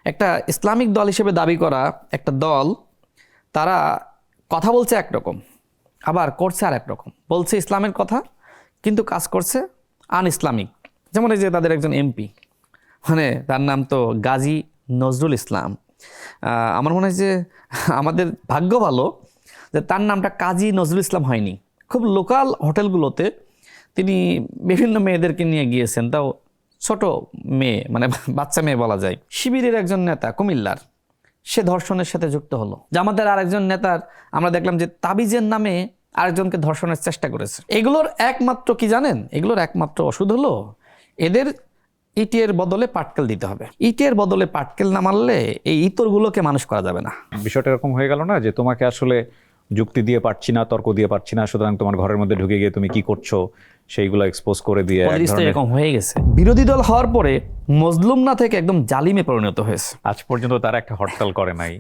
একটা ইসলামিক দল হিসেবে দাবি করা একটা দল, তারা কথা বলছে একরকম, আবার করছে আর একরকম। বলছে ইসলামের কথা, কিন্তু কাজ করছে আন ইসলামিক। যেমন এই যে তাদের একজন এমপি, মানে তার নাম তো গাজী নজরুল ইসলাম। আমার মনে হয় যে আমাদের ভাগ্য ভালো যে তার নামটা কাজী নজরুল ইসলাম হয়নি। খুব লোকাল হোটেলগুলোতে তিনি বিভিন্ন মেয়েদেরকে নিয়ে গিয়েছেন, তাও ছোট মেয়ে, মানে বাচ্চা মেয়ে বলা যায়। শিবিরের একজন নেতা কুমিল্লার, সে ধর্ষণের সাথে যুক্ত হলো। জামাতের আরেকজন নেতার আমরা দেখলাম যে তাবিজের নামে আরেকজনকে ধর্ষণের চেষ্টা করেছে। এগুলোর একমাত্র কি জানেন, এগুলোর একমাত্র ওষুধ হলো এদের ইটের বদলে পাটকেল দিতে হবে। ইটের বদলে পাটকেল না মারলে এই ইতরগুলোকে মানুষ করা যাবে না। বিষয়টা এরকম হয়ে গেল না যে তোমাকে আসলে যুক্তি দিয়ে পারছি না, তর্ক দিয়ে পারছি না, সুতরাং তোমার ঘরের মধ্যে ঢুকে গিয়ে তুমি কি করছো সেইগুলো এক্সপোজ করে দিয়ে এরকম হয়ে গেছে। বিরোধী দল হওয়ার পরে মজলুম না থেকে একদম জালিমে পরিণত হয়েছে। আজ পর্যন্ত তারা একটা হরতাল করে নাই,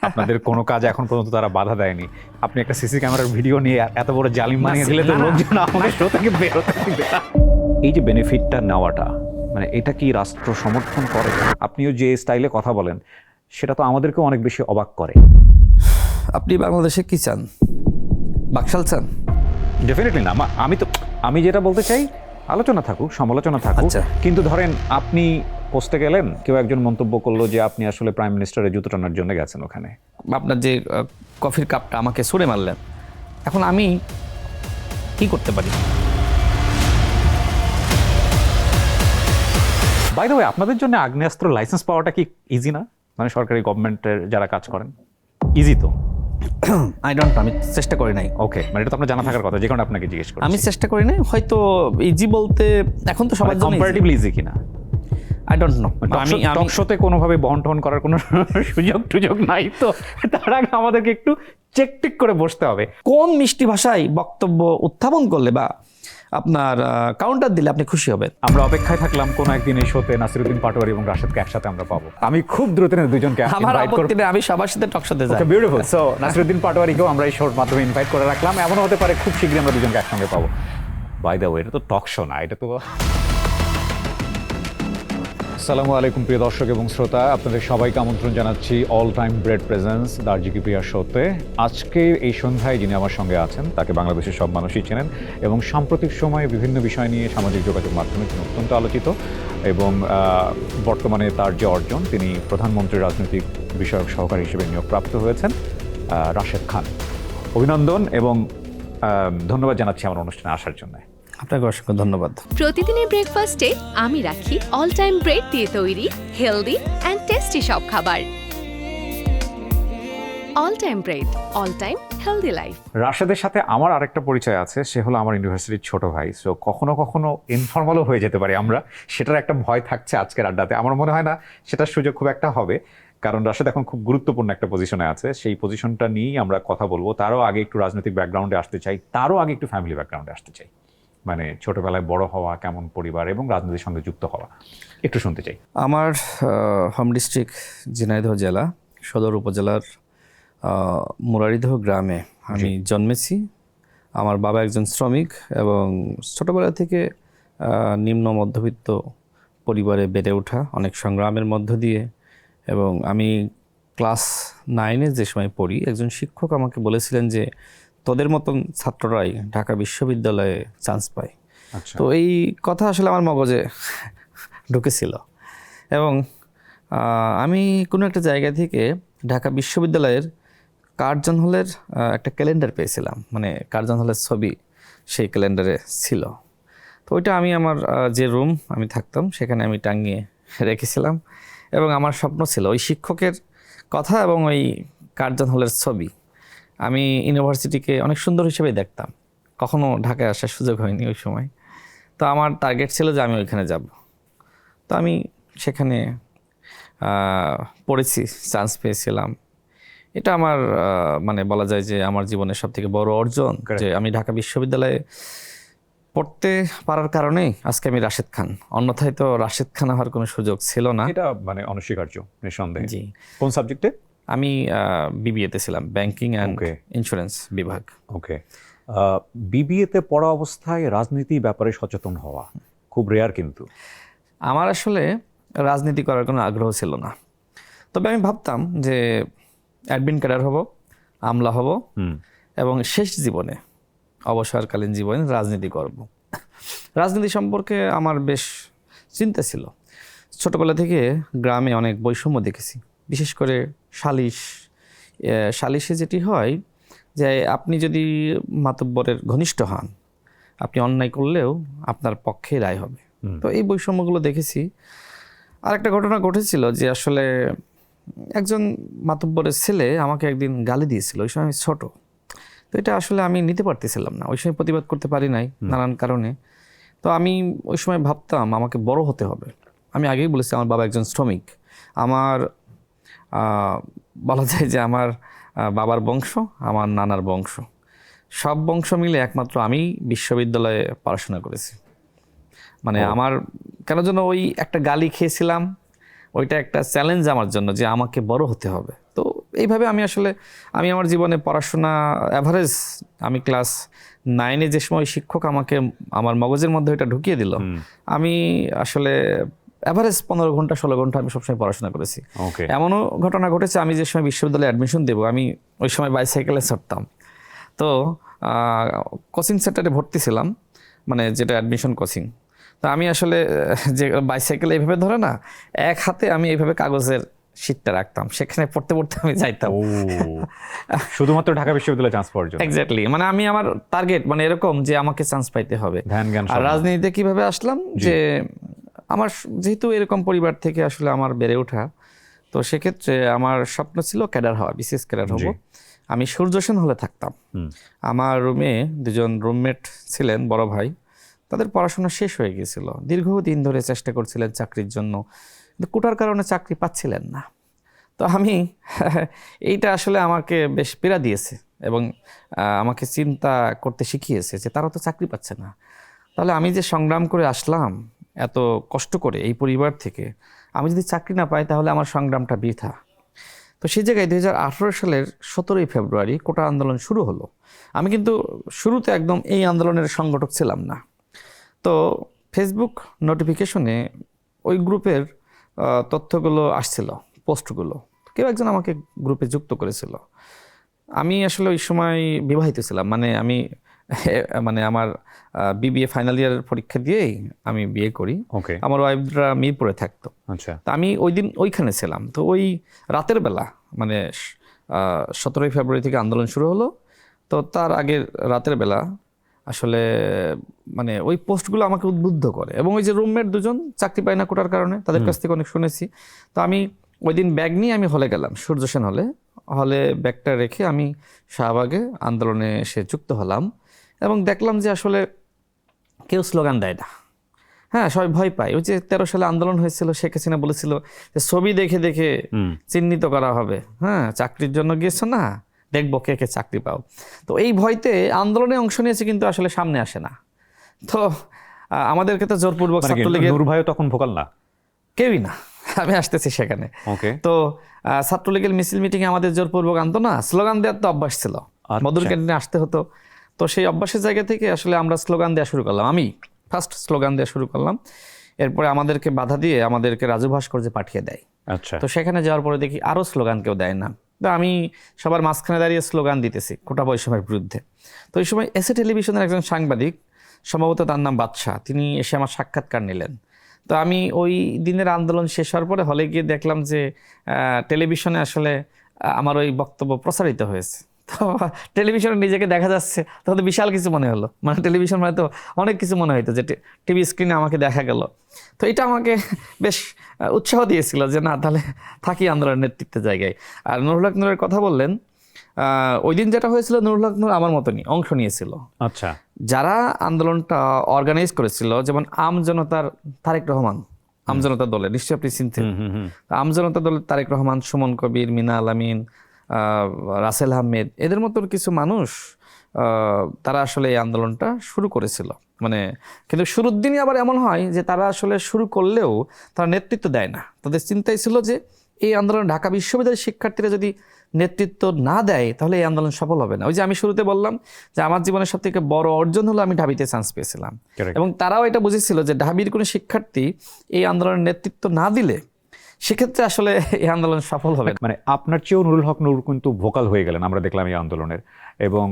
আপনাদের কোনো কাজ এখন পর্যন্ত তারা বাধা দেয়নি। আপনি একটা সিসি ক্যামেরার ভিডিও নিয়ে এত বড় জালিম বানিয়ে দিলে তো লোকজন আমাদের শো থেকে বেরোতে দিবে না। এই যে বেনিফিটটা নেওয়াটা, মানে এটা কি রাষ্ট্র সমর্থন করে? আপনিও যে স্টাইলে কথা বলেন সেটা তো আমাদেরকেও অনেক বেশি অবাক করে। আপনি বাংলাদেশে কি চান? বাকশাল চান? ডেফিনেটলি না। আমি যেটা বলতে চাই, আলোচনা থাকুক, সমালোচনা থাকুক, কিন্তু ধরেন আপনি পোস্টে গেলেন, কেউ একজন মন্তব্য করলো যে আপনি আসলে প্রাইম মিনিস্টারের জুতো টানার জন্য গেছেন ওখানে। আপনার যে কফির কাপটা আমাকে ছুঁড়ে মারলেন, এখন আমি কি করতে পারি? বাই দ্য ওয়ে, আপনাদের জন্য আগ্নেয়াস্ত্র লাইসেন্স পাওয়াটা কি ইজি না? মানে সরকারি গভর্নমেন্টের যারা কাজ করেন, ইজি তো? আই ডোন্ট নো, আমি চেষ্টা করি নাই। ওকে, মানে এটা তো আপনার জানা থাকার কথা, যে কারণে আপনাকে জিজ্ঞেস করি। আমি চেষ্টা করি নাই, হয়তো ইজি বলতে এখন তো সবার জন্য কম্পারেটিভলি ইজি কিনা আই ডোন্ট নো। আমি টক শোতে কোনোভাবে বন্টন করার কোনো সুযোগ নাই, তো তার আগে আমাদেরকে একটু চেক টিক করে বসতে হবে। কোন মিষ্টি ভাষায় বক্তব্য উত্থাপন করলে বা আপনার কাউন্টার দিলে আপনি খুশি হবেন? আমরা অপেক্ষায় থাকলাম কোন একদিন এই শোতে নাসিরউদ্দিন পাটোয়ারি এবং রাশেদকে একসাথে আমরা পাবো। আমি খুব দ্রুত দুজনকে আমার আপত্তি নেই, আমি সবার সাথে টক শোতে যাই। বিউটিফুল। সো নাসিরউদ্দিন পাটোয়ারিকেও আমরা এই শোর মাধ্যমে ইনভাইট করে রাখলাম। এমন হতে পারে খুব শীঘ্রই আমরা দুজনকে একসঙ্গে পাবো। বাই দ্য ওয়ে, এটা তো টক শো না, এটা তো। আসসালামু আলাইকুম প্রিয় দর্শক এবং শ্রোতা, আপনাদের সবাইকে আমন্ত্রণ জানাচ্ছি অল টাইম ব্রেড প্রেজেন্স দার্জিকি প্রিয়া শোতে। আজকে এই সন্ধ্যায় যিনি আমার সঙ্গে আছেন তাকে বাংলাদেশের সব মানুষই চেনেন এবং সাম্প্রতিক সময়ে বিভিন্ন বিষয় নিয়ে সামাজিক যোগাযোগ মাধ্যমে তিনি অত্যন্ত আলোচিত এবং বর্তমানে তার যে অর্জন, তিনি প্রধানমন্ত্রীর রাজনৈতিক বিষয়ক সহকারী হিসেবে নিয়োগপ্রাপ্ত হয়েছেন, রাশেদ খান। অভিনন্দন এবং ধন্যবাদ জানাচ্ছি আমার অনুষ্ঠানে আসার জন্য। আপনাকে অসংখ্য ধন্যবাদ। প্রতিদিনের ব্রেকফাস্টে আমি রাখি অল টাইম ব্রেড দিয়ে তৈরি হেলদি অ্যান্ড টেস্টি সব খাবার। All time bread, all time healthy life. রাশেদের সাথে আমার আরেকটা পরিচয় আছে, সে হলো আমার ইউনিভার্সিটির ছোট ভাই। সো কখনো কখনো ইনফর্মালও হয়ে যেতে পারি আমরা, সেটার একটা ভয় থাকছে আজকের আড্ডাতে। আমার মনে হয় না সেটার সুযোগ খুব একটা হবে, কারণ রাশেদ এখন খুব গুরুত্বপূর্ণ একটা পজিশনে আছে। সেই পজিশনটা নিয়েই আমরা কথা বলবো। তারও আগে একটু রাজনৈতিক ব্যাকগ্রাউন্ডে আসতে চাই, তারও আগে একটু ফ্যামিলি ব্যাকগ্রাউন্ডে আসতে চাই। মানে ছোটবেলায় বড় হওয়া, কেমন পরিবার এবং রাজনীতির সঙ্গে যুক্ত হওয়া, একটু শুনতে চাই। আমার হোম ডিস্ট্রিক্ট ঝিনাইদহ জেলা সদর উপজেলার মুরারিদহ গ্রামে আমি জন্মেছি। আমার বাবা একজন শ্রমিক এবং ছোটোবেলা থেকে নিম্ন মধ্যবিত্ত পরিবারে বেড়ে ওঠা, অনেক সংগ্রামের মধ্য দিয়ে। এবং আমি ক্লাস 9-এ যে সময় পড়ি, একজন শিক্ষক আমাকে বলেছিলেন যে তোদের মতন ছাত্ররাই ঢাকা বিশ্ববিদ্যালয়ে চান্স পায়। তো এই কথা আসলে আমার মগজে ঢুকেছিল এবং আমি কোনো একটা জায়গা থেকে ঢাকা বিশ্ববিদ্যালয়ের কার্জন হলের একটা ক্যালেন্ডার পেয়েছিলাম, মানে কার্জন হলের ছবি সেই ক্যালেন্ডারে ছিল। তো ওইটা আমি আমার যে রুম আমি থাকতাম সেখানে আমি টাঙিয়ে রেখেছিলাম এবং আমার স্বপ্ন ছিল ওই শিক্ষকের কথা এবং ওই কার্জন হলের ছবি আমি ইউনিভার্সিটিকে অনেক সুন্দর হিসেবে দেখতাম। কখনো ঢাকায় আসার সুযোগ হয়নি ওই সময়। তো আমার টার্গেট ছিল যে আমি ওইখানে যাব। তো আমি সেখানে পড়েছি, চান্স পেয়েছিলাম। এটা আমার মানে বলা যায় যে আমার জীবনের সবথেকে বড় অর্জন, যে আমি ঢাকা বিশ্ববিদ্যালয়ে পড়তে পারার কারণেই আজকে আমি রাশেদ খান। অন্যথায় তো রাশেদ খান হওয়ার কোনো সুযোগ ছিল না। এটা মানে অনস্বীকার্য, নিঃসন্দেহে। জি। কোন সাবজেক্টে? আমি বিবিএতে ছিলাম, ব্যাংকিং অ্যান্ড ইন্স্যুরেন্স বিভাগ। ওকে। বিবিএতে পড়া অবস্থায় রাজনীতি ব্যাপারে সচেতন হওয়া খুব রেয়ার, কিন্তু আমার আসলে রাজনীতি করার কোনো আগ্রহ ছিল না। তবে আমি ভাবতাম যে অ্যাডমিন ক্যাডার হব, আমলা হব এবং শেষ জীবনে অবসরকালীন জীবনে রাজনীতি করব। রাজনীতি সম্পর্কে আমার বেশ চিন্তা ছিল। ছোটবেলা থেকে গ্রামে অনেক বৈষম্য দেখেছি, বিশেষ করে সালিশে যেটি হয় যে আপনি যদি মাতব্বরের ঘনিষ্ঠ হন, আপনি অন্যায় করলেও আপনার পক্ষে রায় হবে। তো এই বৈষম্যগুলো দেখেছি। আর একটা ঘটনা ঘটেছিল যে আসলে একজন মাতব্বরের ছেলে আমাকে একদিন গালি দিয়েছিল। ওই সময় আমি ছোট, তো এটা আসলে আমি নিতে পারতেছিলাম না, ওই সময় প্রতিবাদ করতে পারি নাই নানান কারণে। তো আমি ওই সময় ভাবতাম আমাকে বড় হতে হবে। আমি আগেই বলেছি আমার বাবা একজন শ্রমিক। আমার বলা যায় যে আমার বাবার বংশ, আমার নানার বংশ, সব বংশ মিলে একমাত্র আমি বিশ্ববিদ্যালয়ে পড়াশোনা করেছি। মানে আমার কেন যেন ওই একটা গালি খেয়েছিলাম, ওইটা একটা চ্যালেঞ্জ আমার জন্য যে আমাকে বড় হতে হবে। তো এইভাবে আমি আমার জীবনে পড়াশোনা অ্যাভারেজ, আমি ক্লাস 9-এ যে সময় শিক্ষক আমাকে আমার মগজের মধ্যে ওইটা ঢুকিয়ে দিল, আমি আসলে অ্যাভারেজ 15 ঘন্টা 16 ঘন্টা আমি সবসময় পড়াশোনা করেছি। এমনও ঘটনা ঘটেছে, আমি যে সময় বিশ্ববিদ্যালয়ে অ্যাডমিশন দেবো, আমি ওই সময় বাইসাইকেলে চড়তাম। তো কোচিং সেন্টারে ভর্তি ছিলাম, মানে যেটা অ্যাডমিশন কোচিং। তো আমি আসলে যে বাইসাইকেল এইভাবে ধরে না, এক হাতে আমি এইভাবে কাগজের শীটটা রাখতাম, সেখানে পড়তে পড়তে আমি যাইতাম শুধুমাত্র ঢাকা বিশ্ববিদ্যালয়ে চান্স পাওয়ার জন্য। এক্স্যাক্টলি, মানে আমি আমার টার্গেট মানে এরকম যে আমাকে চান্স পাইতে হবে। আর রাজনীতিতে কিভাবে আসলাম, যে আমার যেহেতু এরকম পরিবার থেকে আসলে আমার বেড়ে ওঠা, তো সেক্ষেত্রে আমার স্বপ্ন ছিল ক্যাডার হওয়া, বিশেষ ক্যাডার হব। আমি সূর্য সেন হলে থাকতাম। আমার রুমে 2জন রুমমেট ছিলেন, বড় ভাই, তাদের পড়াশোনা শেষ হয়ে গিয়েছিল, দীর্ঘদিন ধরে চেষ্টা করছিলেন চাকরির জন্য, কিন্তু কোটার কারণে চাকরি পাচ্ছিলেন না। তো আমি এইটা আসলে আমাকে বেশ পীড়া দিয়েছে এবং আমাকে চিন্তা করতে শিখিয়েছে যে তারা তো চাকরি পাচ্ছে না, তাহলে আমি যে সংগ্রাম করে আসলাম এত কষ্ট করে এই পরিবার থেকে, আমি যদি চাকরি না পাই তাহলে আমার সংগ্রামটা বৃথা। তো সেই জায়গায় 2018 সালের 17ই ফেব্রুয়ারি কোটা আন্দোলন শুরু হলো। আমি কিন্তু শুরুতে একদম এই আন্দোলনের সংগঠক ছিলাম না। তো ফেসবুক নোটিফিকেশনে ওই গ্রুপের তথ্যগুলো আসছিল, পোস্টগুলো, কেউ একজন আমাকে গ্রুপে যুক্ত করেছিল। আমি আসলে ওই সময় বিবাহিত ছিলাম, মানে আমার বিবিএ ফাইনাল ইয়ার পরীক্ষা দিয়েই আমি বিয়ে করি। আমার ওয়াইফরা মিরপুরে থাকতো। তা আমি ওই দিন ওইখানে ছিলাম। তো ওই রাতের বেলা, মানে 17ই ফেব্রুয়ারি থেকে আন্দোলন শুরু হলো, তো তার আগের রাতের বেলা আসলে মানে ওই পোস্টগুলো আমাকে উদ্বুদ্ধ করে। এবং ওই যে রুমমেট 2জন চাকরি পায় না কোটার কারণে, তাদের কাছ থেকে অনেক শুনেছি। তো আমি ওই দিন ব্যাগ নিয়ে আমি হলে গেলাম, সূর্য সেন হলে ব্যাগটা রেখে আমি শাহবাগে আন্দোলনে এসে যুক্ত হলাম এবং দেখলাম যে আসলে কেউ স্লোগান দেয় না। হ্যাঁ, সবাই ভয় পায়। ওই যে 13 সালে আন্দোলন হয়েছিল, শেখ হাসিনা বলেছিল যে ছবি দেখে দেখে চিহ্নিত করা হবে। হ্যাঁ, চাকরির জন্য গিয়েছো না, দেখবো কে কে চাকরি পাও। তো এই ভয়তে আন্দোলনে অংশ নিয়েছে, কিন্তু আসলে সামনে আসে না। তো আমাদেরকে তো জোরপূর্বক ছাত্রলীগের, নূর ভাইও তখন ভোকাল না, কেউই না। আমি আসতেছি সেখানে। তো ছাত্রলীগের মিছিল মিটিংয়ে আমাদের জোরপূর্বক আনতো না, স্লোগান দেওয়ার তো অভ্যাস ছিল, মধুর ক্যান্টিনে আসতে হতো। তো সেই অভ্যাসের জায়গা থেকে আসলে আমরা স্লোগান দেওয়া শুরু করলাম। আমি ফার্স্ট স্লোগান দেওয়া শুরু করলাম। এরপরে আমাদেরকে বাধা দিয়ে আমাদেরকে রাজু ভাস্কর্যে পাঠিয়ে দেয়। তো সেখানে যাওয়ার পরে দেখি আরও স্লোগান কেউ দেয় না। তো আমি সবার মাঝখানে দাঁড়িয়ে স্লোগান দিতেছি কোটা বৈষম্যের বিরুদ্ধে। তো এই সময় এসএ টেলিভিশনের একজন সাংবাদিক, সম্ভবত তার নাম বাদশাহ, তিনি এসে আমার সাক্ষাৎকার নিলেন। তো আমি ওই দিনের আন্দোলন শেষ হওয়ার পরে হলে গিয়ে দেখলাম যে টেলিভিশনে আসলে আমার ওই বক্তব্য প্রচারিত হয়েছে। তো টেলিভিশনে নিজেকে দেখা যাচ্ছে, তখন তো বিশাল কিছু মনে হলো। মানে টেলিভিশন মানে তো অনেক কিছু মনে হইতো, যে টিভি স্ক্রিনে আমাকে দেখা গেল। তো এটা আমাকে বেশ উৎসাহ দিয়েছিল যে না, তাহলে থাকি আন্দোলনের নেতৃত্বের জায়গায়। আর নুরুল হক নূরের কথা বললেন, ওই দিন যেটা হয়েছিল, নুরুল হক নূর আমার মতনই অংশ নিয়েছিল। আচ্ছা, যারা আন্দোলনটা অর্গানাইজ করেছিল, যেমন আমজনতার তারেক রহমান, আমজনতা দলে, নিশ্চয়ই আপনি চিনতেন। আমজনতা দলের তারেক রহমান, সুমন কবির, মিনা আলামিন, রাসেল আহমেদ, এদের মতন কিছু মানুষ, তারা আসলে এই আন্দোলনটা শুরু করেছিল। মানে কিন্তু শুরুর দিনই আবার এমন হয় যে তারা আসলে শুরু করলেও তারা নেতৃত্ব দেয় না। তাদের চিন্তাই ছিল যে এই আন্দোলন ঢাকা বিশ্ববিদ্যালয়ের শিক্ষার্থীরা যদি নেতৃত্ব না দেয় তাহলে এই আন্দোলন সফল হবে না। ওই যে আমি শুরুতে বললাম যে আমার জীবনের সবথেকে বড় অর্জন হলো আমি ঢাবিতে চান্স পেয়েছিলাম, এবং তারাও এটা বুঝেছিল যে ঢাবির কোনো শিক্ষার্থী এই আন্দোলনের নেতৃত্ব না দিলে সেক্ষেত্রে আসলে এই আন্দোলন সফল হবে না। মানে আপনার চেয়েও নুরুল হক নূর কিন্তু ভোকাল হয়ে গেলেন, আমরা দেখলাম এই আন্দোলনের। এবং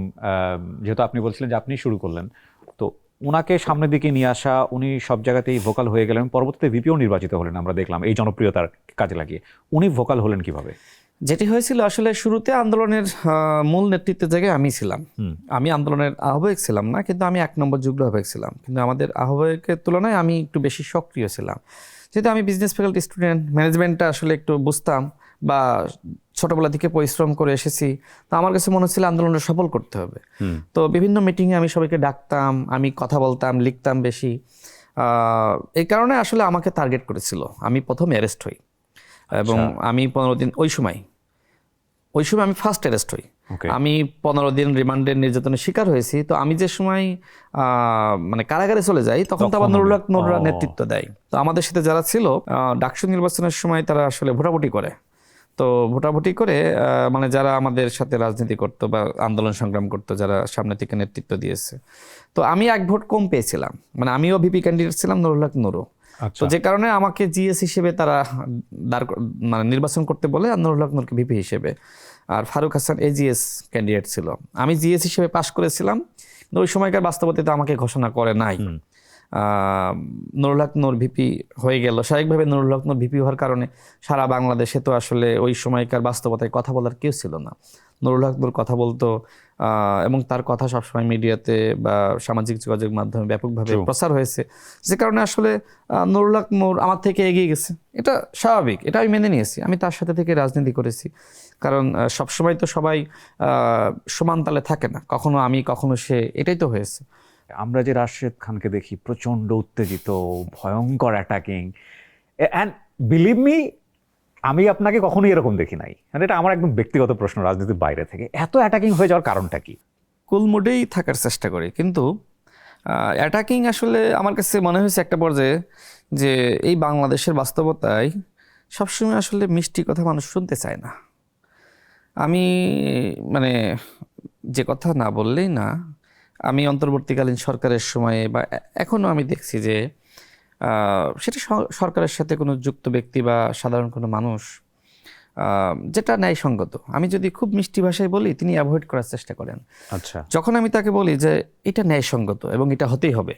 যেহেতু আপনি বলছিলেন যে আপনি শুরু করলেন, তো ওনাকে সামনের দিকে নিয়ে আসা, উনি সব জায়গাতেই ভোকাল হয়ে গেলেন, পরবর্তীতে ভিপিও নির্বাচিত হলেন, আমরা দেখলাম এই জনপ্রিয়তার কাজে লাগিয়ে। উনি ভোকাল হলেন কিভাবে? যেটি হয়েছিল আসলে শুরুতে আন্দোলনের মূল নেতৃত্বের জায়গায় আমি ছিলাম। আমি আন্দোলনের আহ্বায়ক ছিলাম না, কিন্তু আমি 1 নম্বর যুগ্ম আহ্বায়ক ছিলাম। কিন্তু আমাদের আহ্বায়কের তুলনায় আমি একটু বেশি সক্রিয় ছিলাম, যেহেতু আমি বিজনেস ফ্যাকাল্টি স্টুডেন্ট, ম্যানেজমেন্টটা আসলে একটু বুঝতাম বা ছোটবেলা থেকে পরিশ্রম করে এসেছি। তো আমার কাছে মনে হচ্ছিল আন্দোলনটা সফল করতে হবে। তো বিভিন্ন মিটিংয়ে আমি সবাইকে ডাকতাম, আমি কথা বলতাম, লিখতাম বেশি। এই কারণে আসলে আমাকে টার্গেট করেছিল। আমি প্রথম অ্যারেস্ট হই এবং আমি 15 দিন ওই সময় আমি ফার্স্ট অ্যারেস্ট হই। আমি 15 দিন রিমান্ডের নির্যাতনের শিকার হয়েছি। তো আমি যে সময় মানে কারাগারে চলে যাই, তখন তো আবার নুরুল হক নূররা নেতৃত্ব দেয়। তো আমাদের সাথে যারা ছিল ডাকসু নির্বাচনের সময় তারা আসলে ভোটাভুটি করে। তো ভোটাভুটি করে মানে যারা আমাদের সাথে রাজনীতি করতো বা আন্দোলন সংগ্রাম করতো, যারা সামনে থেকে নেতৃত্ব দিয়েছে, তো আমি 1 ভোট কম পেয়েছিলাম। মানে আমিও ভিপি ক্যান্ডিডেট ছিলাম, নুরুল হক নূরও। তো যে কারণে আমাকে জিএস হিসেবে তারা মানে নির্বাচন করতে বলে, আর নুরুল হক নূরকে ভিপি হিসেবে, আর ফারুক হাসান এজিএস ক্যান্ডিডেট ছিল। আমি জিএস হিসেবে পাশ করেছিলাম, কিন্তু ওই সময়কার বাস্তবতাতে আমাকে ঘোষণা করে নাই। নুরুল হক নূর ভিপি হয়ে গেল। স্বাভাবিকভাবে নুরুল হক নূর ভিপি হওয়ার কারণে সারা বাংলাদেশে তো আসলে ওই সময়কার বাস্তবতায় কথা বলার কেউ ছিল না। নুরুল হক নূর কথা বলতো এবং তার কথা সবসময় মিডিয়াতে বা সামাজিক যোগাযোগ মাধ্যমে ব্যাপকভাবে প্রচার হয়েছে, যে কারণে আসলে নুরুল হক নূর আমার থেকে এগিয়ে গেছে। এটা স্বাভাবিক, এটা আমি মেনে নিয়েছি। আমি তার সাথে থেকে রাজনীতি করেছি, কারণ সবসময় তো সবাই সমান তালে থাকে না, কখনো আমি কখনো সে, এটাই তো হয়েছে। আমরা যে রাশেদ খানকে দেখি প্রচন্ড উত্তেজিত, ভয়ঙ্কর অ্যাটাকিং, অ্যান্ড বিলিভ মি, আমি আপনাকে কখনোই এরকম দেখি নাই। এটা আমার একদম ব্যক্তিগত প্রশ্ন, রাজনীতির বাইরে থেকে এত অ্যাটাকিং হয়ে যাওয়ার কারণটা কি? কুল মুডেই থাকার চেষ্টা করি, কিন্তু অ্যাটাকিং আসলে আমার কাছে মনে হয়েছে একটা পর্যায়ে যে এই বাংলাদেশের বাস্তবতায় সবসময় আসলে মিষ্টি কথা মানুষ শুনতে চায় না। আমি মানে যে কথা না বললেই না, আমি অন্তর্বর্তীকালীন সরকারের সময়ে বা এখনও আমি দেখছি যে সেটা সরকারের সাথে কোনো যুক্ত ব্যক্তি বা সাধারণ কোনো মানুষ যেটা ন্যায়সঙ্গত, আমি যদি খুব মিষ্টি ভাষায় বলি, তিনি অ্যাভয়েড করার চেষ্টা করেন। আচ্ছা, যখন আমি তাকে বলি যে এটা ন্যায়সঙ্গত এবং এটা হতেই হবে,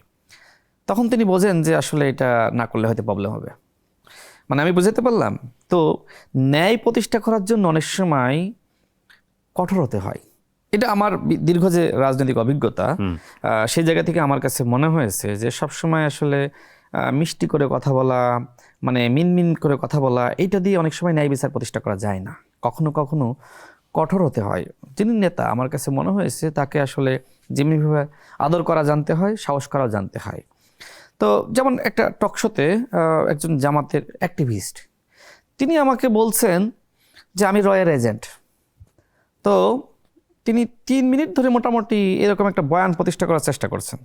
তখন তিনি বোঝেন যে আসলে এটা না করলে হয়তো প্রবলেম হবে। মানে আমি বুঝাতে পারলাম তো, ন্যায় প্রতিষ্ঠা করার জন্য অনেক সময় কঠোর হতে হয়। এটা আমার দীর্ঘ যে রাজনৈতিক অভিজ্ঞতা, সেই জায়গা থেকে আমার কাছে মনে হয়েছে যে সবসময় আসলে মিষ্টি করে কথা বলা, মানে মিনমিন করে কথা বলা, এইটা দিয়ে অনেক সময় ন্যায় বিচার প্রতিষ্ঠা করা যায় না। কখনো কখনো কঠোর হতে হয়। যিনি নেতা, আমার কাছে মনে হয়েছে তাকে আসলে যেমনিভাবে আদর করা জানতে হয়, সাহস করাও জানতে হয়। তো যেমন একটা টকশোতে একজন জামাতের অ্যাক্টিভিস্ট, তিনি আমাকে বলছেন যে আমি রয়ের এজেন্ট। তো তিনি 3 মিনিট ধরে মোটামুটি এরকম একটা বয়ান প্রতিষ্ঠা করার চেষ্টা করছেন।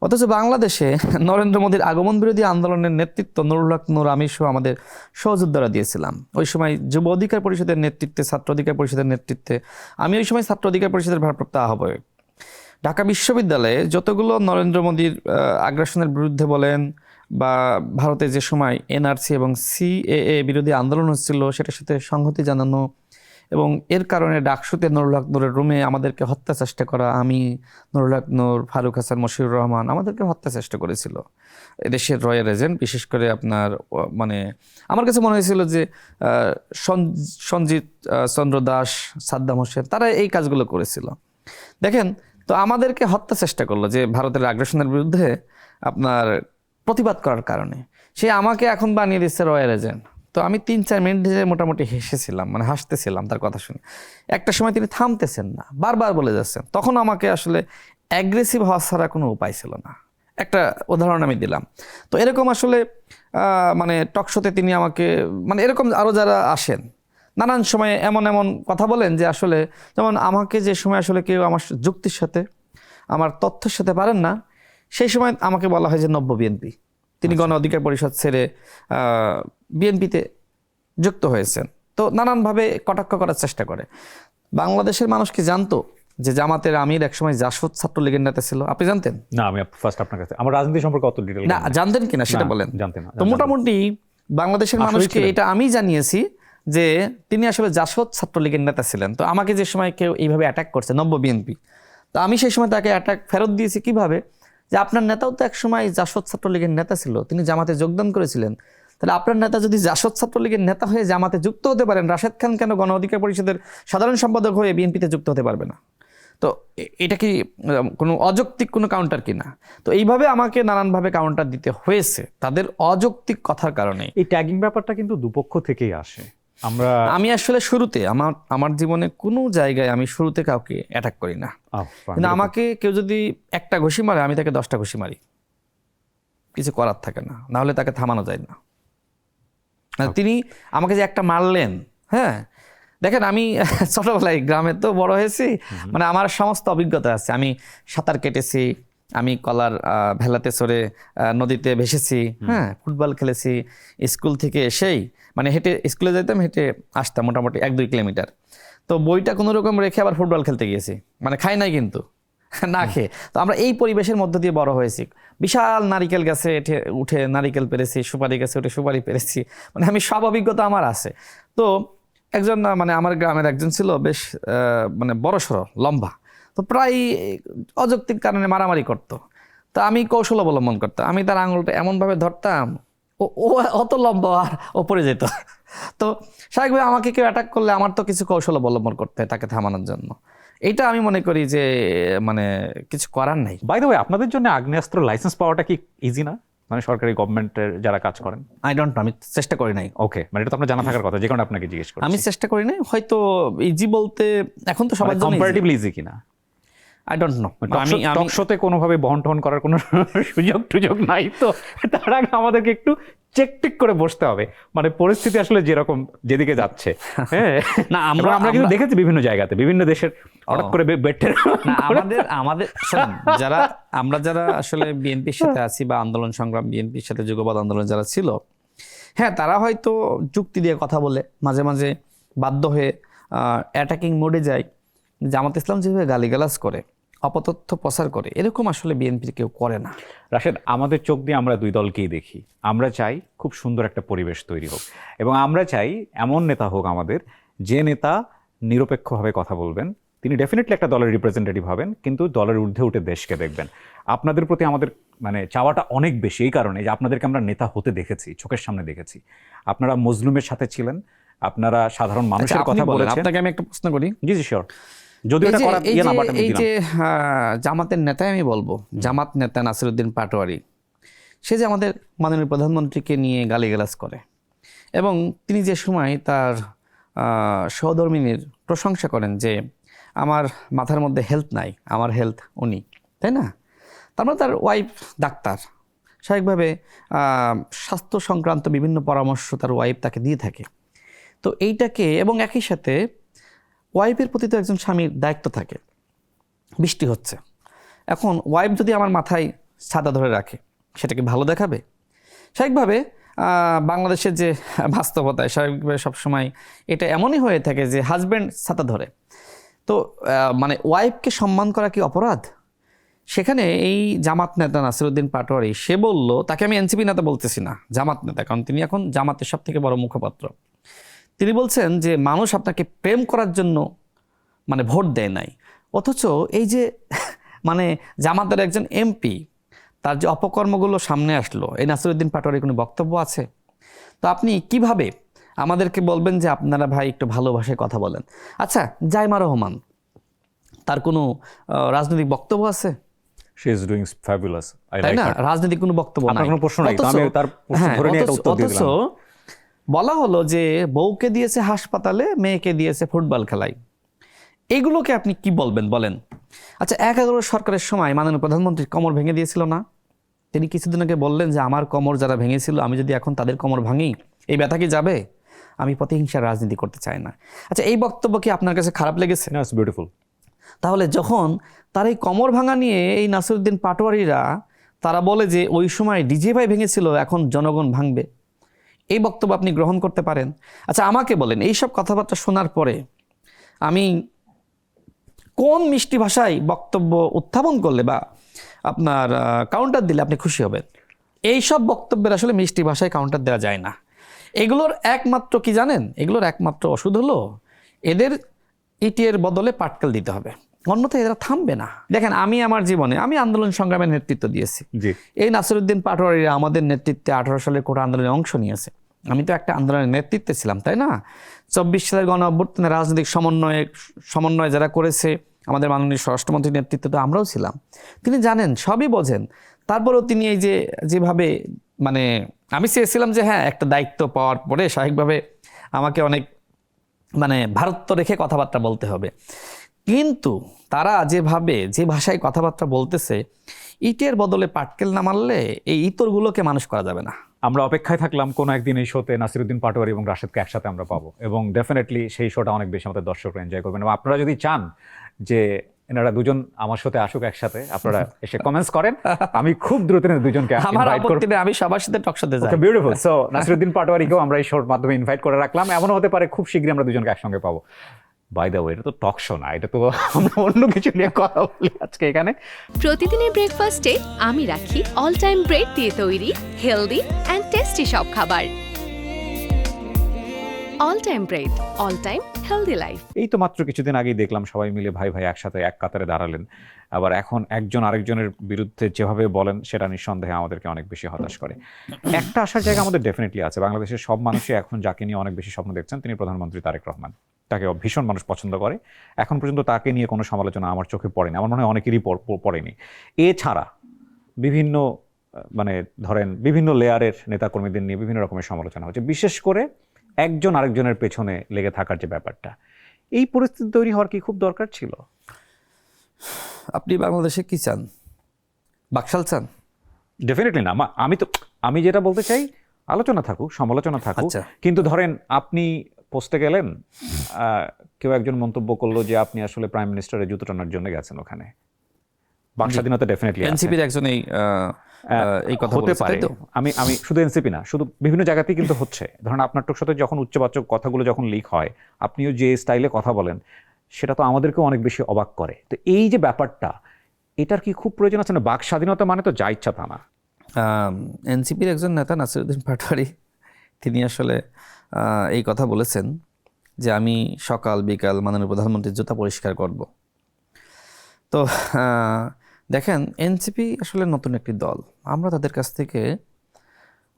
অথচ বাংলাদেশে নরেন্দ্র মোদীর আগমন বিরোধী আন্দোলনের নেতৃত্ব নুরুল হক নূর, আমি সহ আমাদের সহযোদ্ধারা দিয়েছিলাম। ওই সময় যুব অধিকার পরিষদের নেতৃত্বে, ছাত্র অধিকার পরিষদের নেতৃত্বে, আমি ওই সময় ছাত্র অধিকার পরিষদের ভারপ্রাপ্ত আহ্বায়ক। ঢাকা বিশ্ববিদ্যালয়ে যতগুলো নরেন্দ্র মোদীর আগ্রাসনের বিরুদ্ধে বলেন বা ভারতে যে সময় এনআরসি এবং সিএএ বিরোধী আন্দোলন হচ্ছিল, সেটার সাথে সংহতি জানানো এবং এর কারণে ডাকসুতে নুরুল হক নূরের রুমে আমাদেরকে হত্যা চেষ্টা করা, আমি, নুরুল হক নূর, ফারুক হাসান, মশিউর রহমান, আমাদেরকে হত্যা চেষ্টা করেছিল এদেশের রয়্যাল এজেন্ট। বিশেষ করে আপনার মানে আমার কাছে মনে হয়েছিল যে সঞ্জিত চন্দ্র দাস, সাদ্দাম হোসেন, তারা এই কাজগুলো করেছিল। দেখেন, তো আমাদেরকে হত্যা চেষ্টা করলো যে ভারতের আগ্রাসনের বিরুদ্ধে আপনার প্রতিবাদ করার কারণে। সে আমাকে এখন বানিয়ে দিচ্ছে রয়্যাল এজেন্ট। তো আমি 3-4 মিনিট মোটামুটি হেসেছিলাম, মানে হাসতেছিলাম তার কথা শুনে। একটা সময় তিনি থামতেছেন না, বারবার বলে যাচ্ছেন। তখন আমাকে আসলে অ্যাগ্রেসিভ হওয়া ছাড়া কোনো উপায় ছিল না। একটা উদাহরণ আমি দিলাম। তো এরকম আসলে মানে টকশোতে তিনি আমাকে, মানে এরকম আরও যারা আসেন নানান সময়ে এমন এমন কথা বলেন যে আসলে, যেমন আমাকে যে সময় আসলে কেউ আমার যুক্তির সাথে, আমার তথ্যের সাথে পারেন না, সেই সময় আমাকে বলা হয় যে নব্য বিএনপি। তিনি গণ অধিকার পরিষদ ছেড়ে বিএনপিতে যুক্ত হয়েছেন। তো নানানভাবে কটাক্ষ করার চেষ্টা করে। বাংলাদেশের মানুষ কি জানতো যে জামাতের আমির একসময় জাসদ ছাত্রলীগের নেতা ছিল? আপনি জানতেন? না, আমি ফার্স্ট আপনার কাছে, আমার রাজনীতি সম্পর্কে অত ডিটেইল না জানতেন কিনা সেটা বলেন। জানতেন না। তো মোটামুটি বাংলাদেশের আসলেই মানুষকে ছিলেন? এটা আমি জানিয়েছি যে তিনি আসলে জাসদ ছাত্রলীগের নেতা ছিলেন। তো আমাকে যে সময় কেউ এইভাবে অ্যাটাক করছে নব্য বিএনপি, তো আমি সেই সময় তাকে অ্যাটাক ফেরত দিয়েছি কিভাবে, যে আপনার নেতাও তো এক সময় জাসদ ছাত্রলীগের নেতা ছিল, তিনি জামাতে যোগদান করেছিলেন, তাহলে আপনার নেতা যদি জাসদ ছাত্রলীগের নেতা হয়ে জামাতে যুক্ত হতে পারেন, রাশেদ খান কেন গণ অধিকার পরিষদের সাধারণ সম্পাদক হয়ে বিএনপিতে যুক্ত হতে পারবে না? তো এটা কি কোনো অযৌক্তিক কোনো কাউন্টার কিনা? তো এইভাবে আমাকে নানানভাবে কাউন্টার দিতে হয়েছে তাদের অযৌক্তিক কথার কারণে। এই ট্যাগিং ব্যাপারটা কিন্তু দুপক্ষ থেকেই আসে। আমরা আমি আসলে শুরুতে আমার জীবনে কোনো জায়গায় আমি শুরুতে কাউকে অ্যাটাক করি না, কিন্তু আমাকে কেউ যদি একটা ঘুষি মারে আমি তাকে 10টা ঘুষি মারি, কিছু করার থাকে না, না হলে তাকে থামানো যায় না। আর তিনি আমাকে যে একটা মারলেন, হ্যাঁ দেখেন আমি ছোটবেলায় গ্রামে তো বড় হয়েছি, মানে আমার সমস্ত অভিজ্ঞতা আছে। আমি সাঁতার কেটেছি, আমি কলার ভেলাতে চড়ে নদীতে ভেসেছি, হ্যাঁ ফুটবল খেলেছি, স্কুল থেকে এসেই মানে হেঁটে স্কুলে যেতাম, হেঁটে আসতাম মোটামুটি 1-2 কিলোমিটার। তো বইটা কোনো রকম রেখে আবার ফুটবল খেলতে গিয়েছি, মানে খাই নাই কিন্তু না খেয়ে। তো আমরা এই পরিবেশের মধ্য দিয়ে বড় হয়েছি। বিশাল নারিকেল গাছে উঠে নারিকেল পেরেছি, সুপারি গাছে উঠে সুপারি পেরেছি, মানে আমি সব অভিজ্ঞতা আমার আছে। তো একজন মানে আমার গ্রামের একজন ছিল বেশ মানে বড়সড় লম্বা, তো প্রায় অযৌক্তিক কারণে মারামারি করতো। তো আমি কৌশল অবলম্বন করতাম, আমি তার আঙুলটা এমনভাবে ধরতাম, ও অত লম্বা আর ও পড়ে যেত। তো স্বাভাবিকভাবে আমাকে কেউ অ্যাটাক করলে আমার তো কিছু কৌশল অবলম্বন করতে হয় তাকে থামানোর জন্য। এইটা আমি মনে করি যে মানে কিছু করার নাই। বাই দ্য ওয়ে, আপনাদের জন্য আগ্নেয়াস্ত্র লাইসেন্স পাওয়াটা কি ইজি না? মানে সরকারি গভর্নমেন্টের যারা কাজ করেন। আই ডোন্ট নো, আমি চেষ্টা করি নাই। ওকে, মানে এটা তো আপনার জানা থাকার কথা, যে কারণে আপনাকে জিজ্ঞেস করছি। আমি চেষ্টা করি নাই, হয়তো ইজি বলতে এখন তো সবার জন্য কম্পারেটিভলি ইজি কিনা? I don't know. আমি টক শোতে কোনোভাবে বহন করার কোনো সুযোগ নাই, তো তার আগে আমাদেরকে একটু চেক করে বসতে হবে, মানে পরিস্থিতি আসলে যেরকম যেদিকে যাচ্ছে। হ্যাঁ না আমরা কিন্তু দেখেছি বিভিন্ন জায়গাতে বিভিন্ন দেশের হঠাৎ করে বেটের না আমাদের যারা আসলে বিএনপির সাথে আছি বা আন্দোলন সংগ্রাম বিএনপির সাথে যুগপৎ আন্দোলন যারা ছিল, হ্যাঁ তারা হয়তো যুক্তি দিয়ে কথা বলে মাঝে মাঝে বাধ্য হয়ে অ্যাটাকিং মোডে যায়। জামাত ইসলাম যেভাবে গালিগালাজ করে, অপতথ্য প্রচার করে, এরকম আসলে বিএনপির কেউ করে না। রাশেদ, আমাদের চোখ দিয়ে আমরা দুই দলকেই দেখি। আমরা চাই খুব সুন্দর একটা পরিবেশ তৈরি হোক, এবং আমরা চাই এমন নেতা হোক আমাদের, যে নেতা নিরপেক্ষভাবে কথা বলবেন, তিনি ডেফিনেটলি একটা দলের রিপ্রেজেন্টেটিভ হবেন, কিন্তু দলের ঊর্ধ্বে উঠে দেশকে দেখবেন। আপনাদের প্রতি আমাদের মানে চাওয়াটা অনেক বেশি, এই কারণে যে আপনাদেরকে আমরা নেতা হতে দেখেছি, চোখের সামনে দেখেছি। আপনারা মজলুমের সাথে ছিলেন, আপনারা সাধারণ মানুষের কথা বলেছেন। আপনাকে আমি একটা প্রশ্ন করি। জি শিওর। যদি এটা করা ইয়ে না, বাট আমি এই দিলাম। যে জামাতের নেতাই আমি বলবো, জামাত নেতা নাসিরউদ্দিন পাটোয়ারি, সে যে আমাদের মাননীয় প্রধানমন্ত্রীকে নিয়ে গালিগালাজ করে, এবং তিনি যে সময় তার সহধর্মিনীর প্রশংসা করেন যে আমার মাথার মধ্যে হেলথ নাই, আমার হেলথ উনি, তাই না? তারপরে তার ওয়াইফ ডাক্তার, স্বাভাবিকভাবে স্বাস্থ্য সংক্রান্ত বিভিন্ন পরামর্শ তার ওয়াইফ তাকে দিয়ে থাকে। তো এইটাকে, এবং একই সাথে ওয়াইফের প্রতি তো একজন স্বামীর দায়িত্ব থাকে। বৃষ্টি হচ্ছে, এখন ওয়াইফ যদি আমার মাথায় ছাতা ধরে রাখে, সেটা কি ভালো দেখাবে? স্বাভাবিকভাবে বাংলাদেশের যে বাস্তবতায় স্বাভাবিকভাবে সবসময় এটা এমনই হয়ে থাকে যে হাজব্যান্ড ছাতা ধরে, তো মানে ওয়াইফকে সম্মান করা কি অপরাধ? সেখানে এই জামাত নেতা নাসিরউদ্দিন পাটোয়ারি সে বলল, তাকে আমি এনসিপি নেতা বলতেছি না, জামাত নেতা, কারণ তিনি এখন জামাতের সব থেকে বড় মুখপাত্র। তিনি বলছেন যে মানুষ আপনাকে প্রেম করার জন্য মানে ভোট দেয় নাই, অথচ এই যে মানে জামাতের একজন এমপি, তার যে অপকর্মগুলো সামনে আসলো, এই নাসিরউদ্দিন পাটোয়ারির কোনো বক্তব্য আছে? তো আপনি কিভাবে আমাদেরকে বলবেন যে আপনারা ভাই একটু ভালোভাষায় কথা বলেন? আচ্ছা, জাইমা রহমান, তার কোনো রাজনৈতিক বক্তব্য আছে? She is doing fabulous. তাই না? রাজনৈতিক কোনো বক্তব্য নাই। আপনার কোনো প্রশ্ন নাই, তো আমি তার প্রশ্ন ধরে নিয়ে একটা উত্তর দিয়ে দিলাম। বলা হলো যে বউকে দিয়েছে হাসপাতালে, মেয়েকে দিয়েছে ফুটবল খেলায়। এগুলোকে আপনি কি বলবেন বলেন? আচ্ছা, 11 সরকারের সময় মাননীয় প্রধানমন্ত্রী কোমর ভেঙে দিয়েছিল না? তিনি কিছুদিন আগে বললেন যে আমার কোমর যারা ভেঙেছিল, আমি যদি এখন তাদের কোমর ভাঙি, এই ব্যথা কি যাবে? আমি প্রতিহিংসার রাজনীতি করতে চাই না। আচ্ছা, এই বক্তব্য কি আপনার কাছে খারাপ লেগেছে? না, ইটস বিউটিফুল। তাহলে যখন তার এই কোমর ভাঙা নিয়ে এই নাসিরউদ্দিন পাটোয়ারিরা তারা বলে যে ওই সময় ডিজে ভাই ভেঙেছিল, এখন জনগণ ভাঙবে, এই বক্তব্য আপনি গ্রহণ করতে পারেন? আচ্ছা, আমাকে বলেন, এইসব কথাবার্তা শোনার পরে আমি কোন মিষ্টি ভাষায় বক্তব্য উত্থাপন করলে বা আপনার কাউন্টার দিলে আপনি খুশি হবেন? এইসব বক্তব্যের আসলে মিষ্টি ভাষায় কাউন্টার দেওয়া যায় না। এগুলোর একমাত্র কি জানেন, এগুলোর একমাত্র ওষুধ হলো এদের ইটের বদলে পাটকেল দিতে হবে, অন্যথায় এরা থামবে না। দেখেন আমি আমার জীবনে আমি আন্দোলন সংগ্রামের নেতৃত্ব দিয়েছি। জি। এই নাসিরউদ্দিন পাটোয়ারিরা আমাদের নেতৃত্বে 18 সালের কোটা আন্দোলনে অংশ নিয়েছে। আমি তো একটা আন্দোলনের নেতৃত্বে ছিলাম, তাই না? 24 সালের গণ অভ্যুত্থানে রাজনৈতিক সমন্বয় যারা করেছে, আমাদের মাননীয় স্বরাষ্ট্রমন্ত্রীর নেতৃত্বে তো আমরাও ছিলাম। তিনি জানেন, সবই বোঝেন। তারপরেও তিনি এই যেভাবে মানে আমি চেয়েছিলাম যে হ্যাঁ একটা দায়িত্ব পাওয়ার পরে স্বাভাবিকভাবে আমাকে অনেক মানে ভারত রেখে কথাবার্তা বলতে হবে, কিন্তু তারা যে ভাষায় কথাবার্তা বলতেছে, ইটের বদলে পাটকেল না মারলে এই ইতরগুলোকে মানুষ করা যাবে না। আমরা অপেক্ষায় থাকলাম কোনো একদিন এই শোতে নাসিরউদ্দিন পাটোয়ারি এবং রাশেদকে একসাথে আমরা পাবো, এবং ডেফিনেটলি সেই শোটা অনেক বেশি আমাদের দর্শকরা এনজয় করবেন। এবং আপনারা যদি চান যে এনারা দুজন আমার সাথে আসুক একসাথে, আপনারা এসে কমেন্টস করেন, আমি খুব দ্রুত দুজনকে আমার ইনভাইট করব। আপত্তি নেই, আমি সবার সাথে টকশোতে যাই। বিউটিফুল। সো নাসিরউদ্দিন পাটোয়ারিকেও আমরা এই শোর মাধ্যমে ইনভাইট করে রাখলাম। এমনও হতে পারে খুব শীঘ্রই আমরা দুজনকে একসঙ্গে পাবো। বাই দ্য ওয়ে, এটা তো টক শো না, এটা তো আমরা অন্য কিছু নিয়ে কথা বলি আজকে এখানে। প্রতিদিনের ব্রেকফাস্টে আমি রাখি অল টাইম ব্রেড দিয়ে তৈরি হেলদি অ্যান্ড টেস্টি সব খাবার। All time bread, all time healthy life. এই তো মাত্র কিছুদিন আগেই দেখলাম সবাই মিলে ভাই ভাই একসাথে এক কাতারে দাঁড়ালেন। আবার এখন একজন আরেকজনের বিরুদ্ধে যেভাবে বলেন, সেটা নিঃসন্দেহে আমাদেরকে অনেক বেশি হতাশ করে। একটা আসার জায়গা আমাদের ডেফিনেটলি আছে। বাংলাদেশের সব মানুষই এখন যাকে নিয়ে অনেক বেশি স্বপ্ন দেখছেন, তিনি প্রধানমন্ত্রী তারেক রহমান। তাকে ভীষণ মানুষ পছন্দ করে। এখন পর্যন্ত তাকে নিয়ে কোনো সমালোচনা আমার চোখে পড়েনি, আমার মনে হয় অনেকেরই পড়েনি। এছাড়া বিভিন্ন মানে ধরেন বিভিন্ন লেয়ারের নেতাকর্মীদের নিয়ে বিভিন্ন রকমের সমালোচনা হচ্ছে, বিশেষ করে একজন আরেকজনের পেছনে লেগে থাকার যে ব্যাপারটা। এই পরিস্থিতি তৈরি হওয়ার কি খুব দরকার ছিল? আপনি বাংলাদেশে কি চান? বাকশাল চান? ডেফিনেটলি না। আমি যেটা বলতে চাই, আলোচনা থাকুক, সমালোচনা থাকুক, আচ্ছা। কিন্তু ধরেন আপনি পোস্টে গেলেন, কেউ একজন মন্তব্য করলো যে আপনি আসলে প্রাইম মিনিস্টারের জুতো টানার জন্য গেছেন ওখানে। বাক স্বাধীনতা ডেফিনেটলি এনসিপির একজন এই কথা হতে বলেছে, পারে। তাই তো? আমি শুধু এনসিপি না, শুধু বিভিন্ন জায়গাতেই কিন্তু হচ্ছে। ধরেন আপনার টক শোতে যখন উচ্চবাচক কথাগুলো যখন লিক হয়, আপনিও যে স্টাইলে কথা বলেন, সেটা তো আমাদেরকেও অনেক বেশি অবাক করে। তো এই যে ব্যাপারটা, এটার কি খুব প্রয়োজন আছে না? বাক স্বাধীনতা মানে তো যা ইচ্ছা তা না। এনসিপির একজন নেতা নাসিরউদ্দিন পাটোয়ারি, তিনি আসলে এই কথা বলেছেন যে আমি সকাল বিকাল মাননীয় প্রধানমন্ত্রীর জুতা পরিষ্কার করব। তো দেখেন, এনসিপি আসলে নতুন একটি দল। আমরা তাদের কাছ থেকে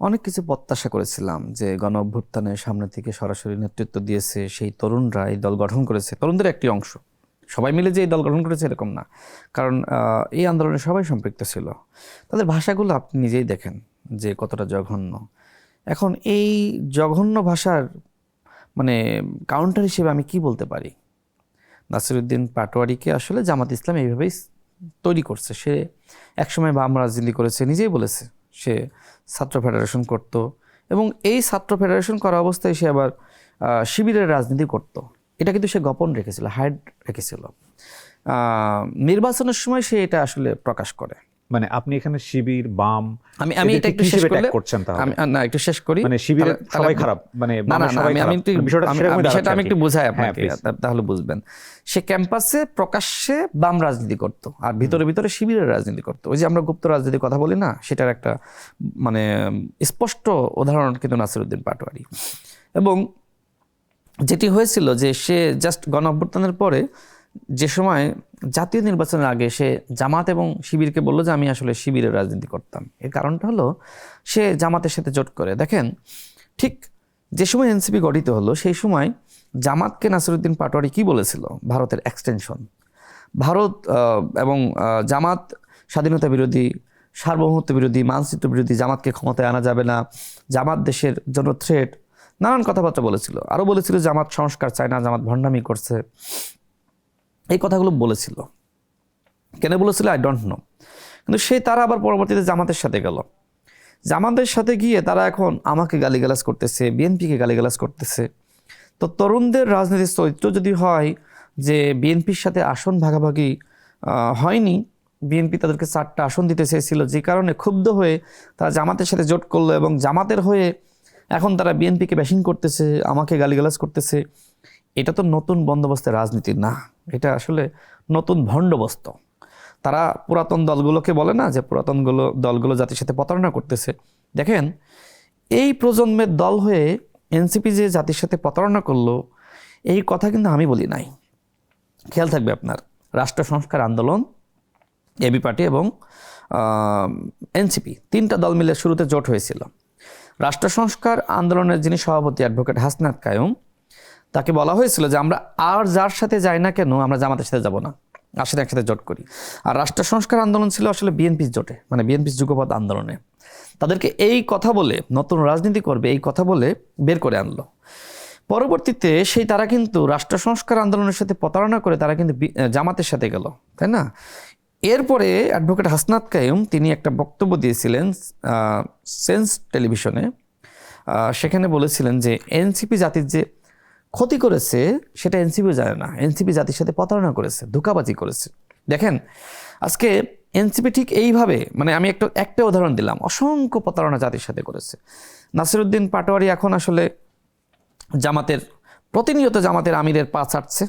অনেক কিছু প্রত্যাশা করেছিলাম, যে গণ অভ্যুত্থানের সামনে থেকে সরাসরি নেতৃত্ব দিয়েছে সেই তরুণরা এই দল গঠন করেছে, তরুণদের একটি অংশ, সবাই মিলে যে এই দল গঠন করেছে এরকম না, কারণ এই আন্দোলনে সবাই সম্পৃক্ত ছিল। তাদের ভাষাগুলো আপনি নিজেই দেখেন যে কতটা জঘন্য। এখন এই জঘন্য ভাষার মানে কাউন্টার হিসেবে আমি কি বলতে পারি? নাসিরউদ্দিন পাটোয়ারিকে আসলে জামাত ইসলাম এইভাবেই তৈরি করছে। সে একসময় বাম রাজনীতি করেছে, নিজেই বলেছে সে ছাত্র ফেডারেশন করত, এবং এই ছাত্র ফেডারেশন করা অবস্থায় সে আবার শিবিরের রাজনীতি করত। এটা কিন্তু সে গোপন রেখেছিল, হাইড রেখেছিল। নির্বাচনের সময় সে এটা আসলে প্রকাশ করে। মানে আপনি এখানে শিবির, বাম, আমি এটা একটু শেষ করলে করছেন তাহলে? না, একটু শেষ করি। মানে শিবিরের সবাই খারাপ, মানে না না, বিষয়টা আমি একটু বুঝাই হ্যাঁ, আপনাকে, তাহলে বুঝবেন। সে ক্যাম্পাসে প্রকাশ্যে বাম রাজনীতি করত, আর ভিতরে ভিতরে শিবিরের রাজনীতি করত। ওই যে আমরা গুপ্ত রাজনীতির কথা বলি না, সেটার একটা মানে স্পষ্ট উদাহরণ কিন্তু নাসিরউদ্দিন পাটোয়ারি। এবং যেটি হয়েছিল যে সে জাস্ট গণ অভ্যুত্থানের পরে যে সময় জাতীয় নির্বাচনের আগে সে জামাত এবং শিবিরকে বলল যে আমি আসলে শিবিরের রাজনীতি করতাম। এর কারণটা হলো সে জামাতের সাথে জোট করে। দেখেন, ঠিক যে সময় এনসিপি গঠিত হলো সেই সময় জামাতকে নাসিরউদ্দিন পাটোয়ারি কি বলেছিল? ভারতের এক্সটেনশন। ভারত এবং জামাত স্বাধীনতা বিরোধী, সার্বভৌমত্ব বিরোধী, মানচিত্র বিরোধী, জামাতকে ক্ষমতায় আনা যাবে না, জামাত দেশের জন্য থ্রেট, নানান কথাবার্তা বলেছিল। আরও বলেছিল জামাত সংস্কার চায় না, জামাত ভণ্ডামি করছে। এই কথাগুলো বলেছিল। কেন বলেছিল আই ডোন্ট নো। কিন্তু তারা আবার পরবর্তীতে জামাতের সাথে গেল। জামাতের সাথে গিয়ে তারা এখন আমাকে গালিগালাজ করতেছে, বিএনপিকে গালিগালাজ করতেছে। তো তরুণদের রাজনীতির চরিত্র যদি হয় যে বিএনপির সাথে আসন ভাগাভাগি হয়নি, বিএনপি তাদেরকে 4টা আসন দিতে চেয়েছিল, যে কারণে ক্ষুব্ধ হয়ে তারা জামাতের সাথে জোট করলো, এবং জামাতের হয়ে এখন তারা বিএনপিকে ব্যাশিং করতেছে, আমাকে গালিগালাজ করতেছে। এটা তো নতুন বন্দোবস্তের রাজনীতি না, এটা আসলে নতুন ভণ্ডবস্ত। তারা পুরাতন দলগুলোকে বলে না যে পুরাতন দলগুলো জাতির সাথে প্রতারণা করতেছে। দেখেন, এই প্রজন্মের দল হয়ে এনসিপি যে জাতির সাথে প্রতারণা করলো, এই কথা কিন্তু আমি বলি নাই। খেয়াল থাকবে আপনার, রাষ্ট্র সংস্কার আন্দোলন, এবি পার্টি এবং এনসিপি 3টা দল মিলে শুরুতে জোট হয়েছিল। রাষ্ট্র সংস্কার আন্দোলনের যিনি সভাপতি অ্যাডভোকেট হাসনাত কায়ুম, তাকে বলা হয়েছিল যে আমরা আর যার সাথে যাই না কেন আমরা জামাতের সাথে যাব না, আসলে একসাথে জোট করি। আর রাষ্ট্র সংস্কার আন্দোলন ছিল আসলে বিএনপির জোটে, মানে বিএনপির যুগপৎ আন্দোলনে। তাদেরকে এই কথা বলে, নতুন রাজনীতি করবে এই কথা বলে বের করে আনলো। পরবর্তীতে তারা কিন্তু রাষ্ট্র সংস্কার আন্দোলনের সাথে প্রতারণা করে তারা কিন্তু জামাতের সাথে গেল, তাই না? এরপরে অ্যাডভোকেট হাসনাত কায়ুম তিনি একটা বক্তব্য দিয়েছিলেন সেন্স টেলিভিশনে। সেখানে বলেছিলেন যে এনসিপি জাতির যে ক্ষতি করেছে সেটা এনসিপিও জানে না, এনসিপি জাতির সাথে প্রতারণা করেছে, ধোঁকাবাজি করেছে। দেখেন আজকে এনসিপি ঠিক এইভাবে, মানে আমি একটা উদাহরণ দিলাম, অসংখ্য প্রতারণা জাতির সাথে করেছে। নাসিরউদ্দিন পাটোয়ারি এখন আসলে প্রতিনিয়ত জামাতের আমিরের পা চাটছে,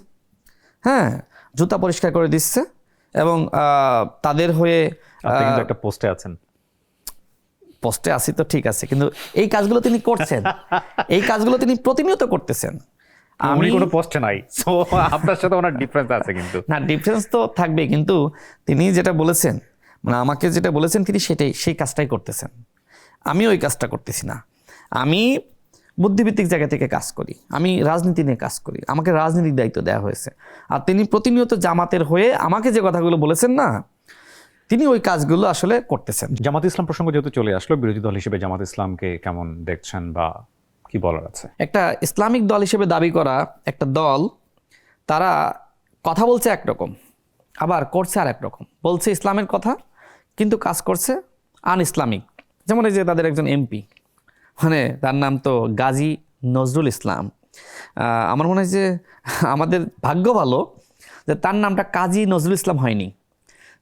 হ্যাঁ, জুতা পরিষ্কার করে দিচ্ছে এবং তাদের হয়ে আপনি কিন্তু একটা পোস্টে আছেন। পোস্টে আসি তো ঠিক আছে, কিন্তু এই কাজগুলো তিনি করছেন, এই কাজগুলো তিনি প্রতিনিয়ত করতেছেন। আমি কোনো পোস্টে নাই, সো আপনার সাথে ওনার ডিফারেন্স আছে। কিন্তু না, ডিফারেন্স তো থাকবে, কিন্তু তিনি যেটা বলেছেন, মানে আমাকে যেটা বলেছেন তিনি সেই কাজটাই করতেছেন। আমি ওই কাজটা করতেছি না। আমি বুদ্ধিভিত্তিক জায়গা থেকে কাজ করি, আমি রাজনীতি নিয়ে কাজ করি, আমাকে রাজনীতির দায়িত্ব দেওয়া হয়েছে। আর তিনি প্রতিনিয়ত জামাতের হয়ে আমাকে যে কথাগুলো বলেছেন না, তিনি ওই কাজগুলো আসলে করতেছেন। জামাত ইসলাম প্রসঙ্গ যেহেতু চলে আসলো, বিরোধী দল হিসেবে জামাত ইসলামকে কেমন দেখছেন বা কি বলার আছে? একটা ইসলামিক দল হিসেবে দাবি করা একটা দল, তারা কথা বলছে একরকম, আবার করছে আর একরকম। বলছে ইসলামের কথা, কিন্তু কাজ করছে আন ইসলামিক। যেমন এই যে তাদের একজন এমপি, মানে তার নাম তো গাজী নজরুল ইসলাম। আমার মনে হয় যে আমাদের ভাগ্য ভালো যে তার নামটা কাজী নজরুল ইসলাম হয়নি।